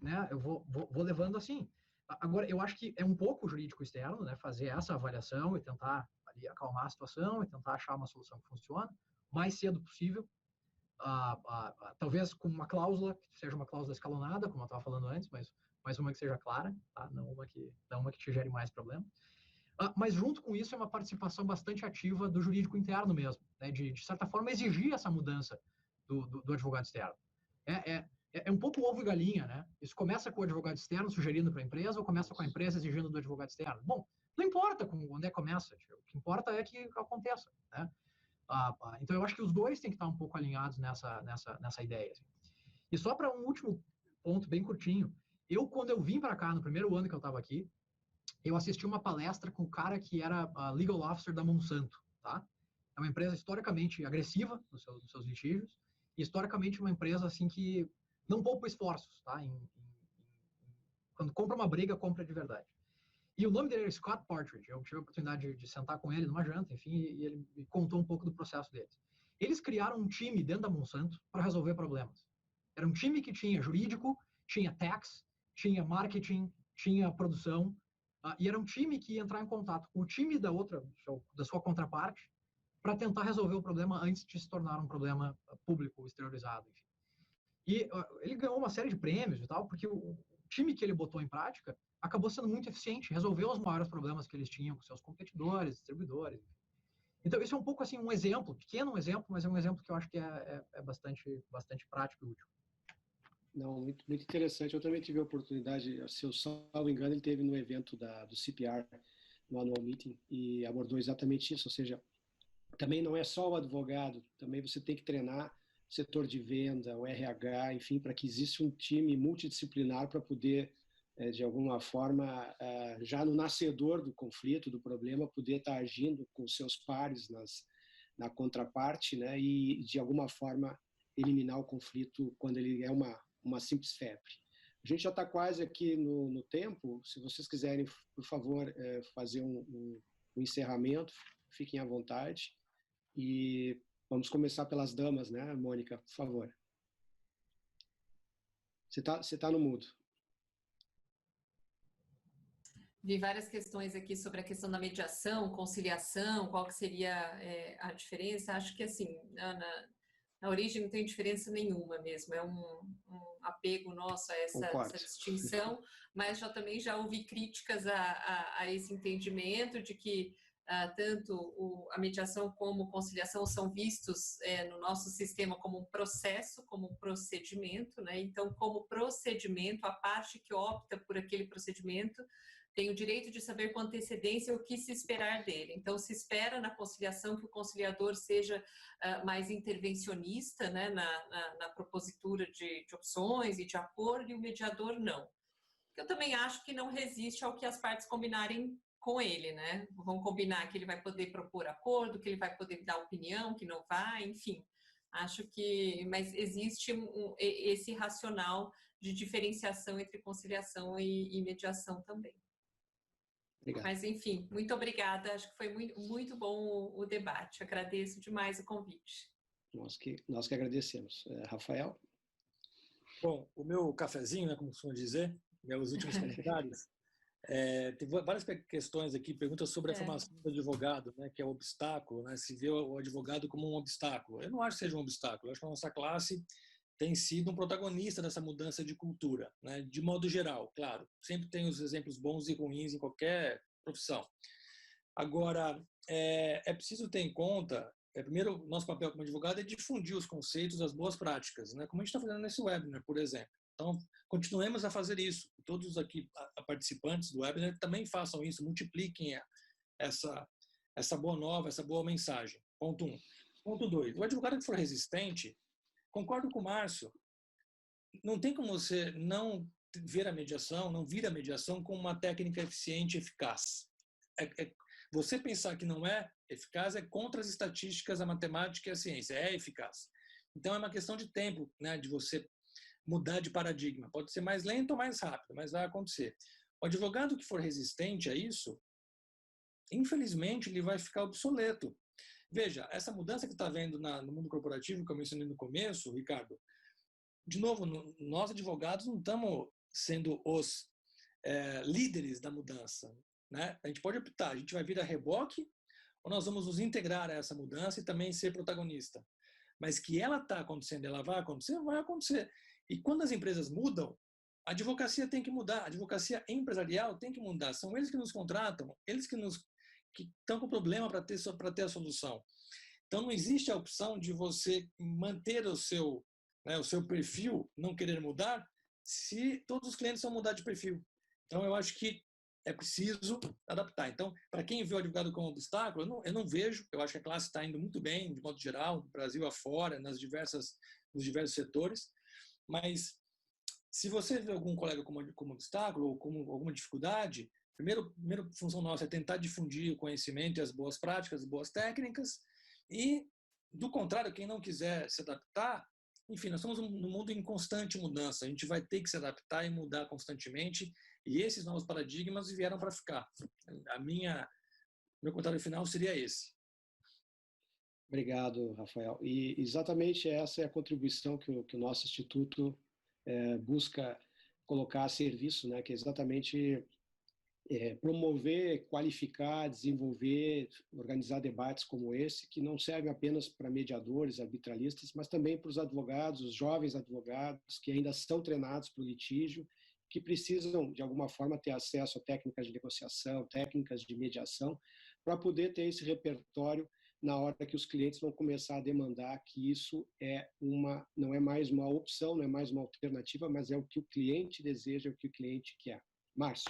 Né, eu vou levando assim. Agora, eu acho que é um pouco jurídico externo, né? Fazer essa avaliação e tentar ali acalmar a situação e tentar achar uma solução que funcione o mais cedo possível. Talvez com uma cláusula, que seja uma cláusula escalonada, como eu estava falando antes, mas uma que seja clara, tá? Não uma que te gere mais problema. Mas junto com isso é uma participação bastante ativa do jurídico interno mesmo, né? De certa forma exigir essa mudança do advogado externo. É um pouco ovo e galinha, né? Isso começa com o advogado externo sugerindo para a empresa ou começa com a empresa exigindo do advogado externo? Bom, não importa onde é que começa, o que importa é que aconteça, né? Então eu acho que os dois têm que estar um pouco alinhados nessa ideia. Assim. E só para um último ponto bem curtinho, Quando eu vim para cá, no primeiro ano que eu estava aqui, eu assisti uma palestra com o cara que era a legal officer da Monsanto, tá? É uma empresa historicamente agressiva nos seus litígios e historicamente uma empresa assim que não poupa esforços, tá? Quando compra uma briga, compra de verdade. E o nome dele era Scott Partridge. Eu tive a oportunidade de sentar com ele numa janta, enfim, e ele me contou um pouco do processo deles. Eles criaram um time dentro da Monsanto para resolver problemas. Era um time que tinha jurídico, tinha tax, tinha marketing, tinha produção, e era um time que ia entrar em contato com o time da sua contraparte, para tentar resolver o problema antes de se tornar um problema público, exteriorizado, enfim. E ele ganhou uma série de prêmios e tal, porque o time que ele botou em prática acabou sendo muito eficiente, resolveu os maiores problemas que eles tinham com seus competidores, distribuidores. Então, isso é um pouco assim um exemplo, pequeno exemplo, mas é um exemplo que eu acho que é bastante prático e útil. Não, muito, muito interessante. Eu também tive a oportunidade, se eu salvo engano, ele teve no evento do CPR, no Annual Meeting, e abordou exatamente isso, ou seja, também não é só o advogado, também você tem que treinar o setor de venda, o RH, enfim, para que exista um time multidisciplinar para poder, de alguma forma, já no nascedor do conflito, do problema, poder estar agindo com seus pares na contraparte, né, e, de alguma forma, eliminar o conflito quando ele é uma simples febre. A gente já está quase aqui no tempo. Se vocês quiserem, por favor, fazer um encerramento, fiquem à vontade. E vamos começar pelas damas, né, Mônica, por favor. Você tá no mudo. Vi várias questões aqui sobre a questão da mediação, conciliação, qual que seria a diferença. Acho que, assim, na origem não tem diferença nenhuma mesmo, é um apego nosso a essa distinção, mas também já ouvi críticas a esse entendimento de que tanto a mediação como conciliação são vistos no nosso sistema como um processo, como um procedimento, né? Então, como procedimento, a parte que opta por aquele procedimento tem o direito de saber com antecedência o que se esperar dele. Então, se espera na conciliação que o conciliador seja mais intervencionista, né, na propositura de opções e de acordo, e o mediador não. Eu também acho que não resiste ao que as partes combinarem com ele, né? Vão combinar que ele vai poder propor acordo, que ele vai poder dar opinião, que não vai, enfim. Acho que, mas existe esse racional de diferenciação entre conciliação e mediação também. Obrigado. Mas, enfim, muito obrigada. Acho que foi muito, muito bom o debate. Agradeço demais o convite. Nós que agradecemos. Rafael? Bom, o meu cafezinho, né, como costuma dizer, meus últimos comentários, tem várias questões aqui, perguntas sobre a formação do advogado, né, que é o obstáculo, né, se vê o advogado como um obstáculo. Eu não acho que seja um obstáculo, eu acho que a nossa classe tem sido um protagonista dessa mudança de cultura, né? De modo geral, claro. Sempre tem os exemplos bons e ruins em qualquer profissão. Agora, é preciso ter em conta, primeiro, nosso papel como advogado é difundir os conceitos, as boas práticas, né? Como a gente está fazendo nesse webinar, por exemplo. Então, continuemos a fazer isso. Todos aqui participantes do webinar também façam isso, multipliquem essa boa nova, essa boa mensagem. Ponto 1. Ponto 2. O advogado que for resistente, concordo com o Márcio, não tem como você não ver a mediação, não vir a mediação como uma técnica eficiente e eficaz. Você pensar que não é eficaz é contra as estatísticas, a matemática e a ciência. É eficaz. Então, é uma questão de tempo, né, de você mudar de paradigma. Pode ser mais lento ou mais rápido, mas vai acontecer. O advogado que for resistente a isso, infelizmente, ele vai ficar obsoleto. Veja, essa mudança que está havendo no mundo corporativo, que eu mencionei no começo, Ricardo, de novo, nós advogados não estamos sendo os líderes da mudança, né? A gente pode optar, a gente vai vir a reboque ou nós vamos nos integrar a essa mudança e também ser protagonista. Mas que ela está acontecendo, ela vai acontecer, vai acontecer. E quando as empresas mudam, a advocacia tem que mudar, a advocacia empresarial tem que mudar. São eles que nos contratam, eles que estão com problema para ter a solução. Então, não existe a opção de você manter o seu perfil, não querer mudar, se todos os clientes vão mudar de perfil. Então, eu acho que é preciso adaptar. Então, para quem vê o advogado como obstáculo, eu não vejo. Eu acho que a classe está indo muito bem, de modo geral, no Brasil afora, nos diversos setores. Mas Se você vê algum colega como obstáculo ou como alguma dificuldade, primeira função nossa é tentar difundir o conhecimento e as boas práticas, as boas técnicas, e, do contrário, quem não quiser se adaptar, enfim, nós estamos num mundo em constante mudança, a gente vai ter que se adaptar e mudar constantemente, e esses novos paradigmas vieram para ficar. Meu comentário final seria esse. Obrigado, Rafael. E exatamente essa é a contribuição que o nosso Instituto busca colocar a serviço, né, que é exatamente promover, qualificar, desenvolver, organizar debates como esse, que não servem apenas para mediadores, arbitralistas, mas também para os advogados, os jovens advogados que ainda são treinados para o litígio, que precisam, de alguma forma, ter acesso a técnicas de negociação, técnicas de mediação, para poder ter esse repertório na hora que os clientes vão começar a demandar que isso não é mais uma opção, não é mais uma alternativa, mas é o que o cliente deseja, o que o cliente quer. Márcio.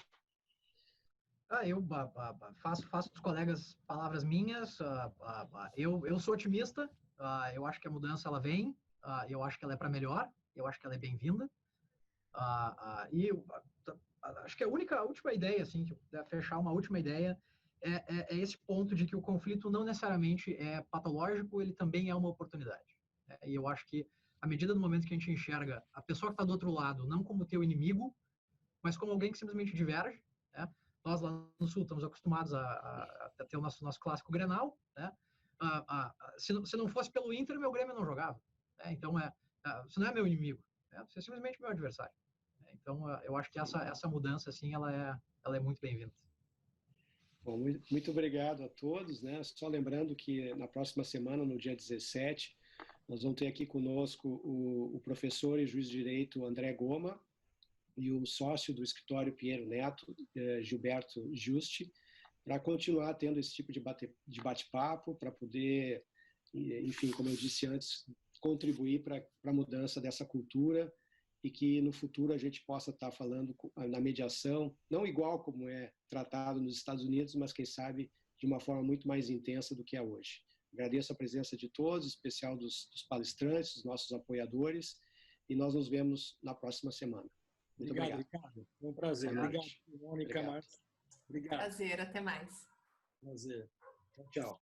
Eu faço dos colegas palavras minhas. Eu sou otimista. Eu acho que a mudança ela vem. Eu acho que ela é para melhor. Eu acho que ela é bem-vinda. Acho que a última ideia, assim, que eu puder fechar uma última ideia, é esse ponto de que o conflito não necessariamente é patológico, ele também é uma oportunidade. E eu acho que, à medida do momento que a gente enxerga a pessoa que está do outro lado não como teu inimigo, mas como alguém que simplesmente diverge, né? Nós lá no Sul estamos acostumados a ter o nosso clássico Grenal, né? Se não fosse pelo Inter, meu Grêmio não jogava. Né? Então, você não é meu inimigo, né? Você é simplesmente meu adversário. Então, eu acho que essa mudança, assim, ela é muito bem-vinda. Bom, muito obrigado a todos, né? Só lembrando que na próxima semana, no dia 17, nós vamos ter aqui conosco o professor e juiz de direito André Goma e o sócio do escritório Pinheiro Neto, Gilberto Juste, para continuar tendo esse tipo de bate-papo, para poder, enfim, como eu disse antes, contribuir para a mudança dessa cultura e que no futuro a gente possa estar falando na mediação, não igual como é tratado nos Estados Unidos, mas quem sabe de uma forma muito mais intensa do que é hoje. Agradeço a presença de todos, em especial dos palestrantes, dos nossos apoiadores, e nós nos vemos na próxima semana. Muito obrigado. Ricardo. Foi um prazer. Obrigado, Mônica. Obrigado. Prazer, até mais. Prazer. Tchau.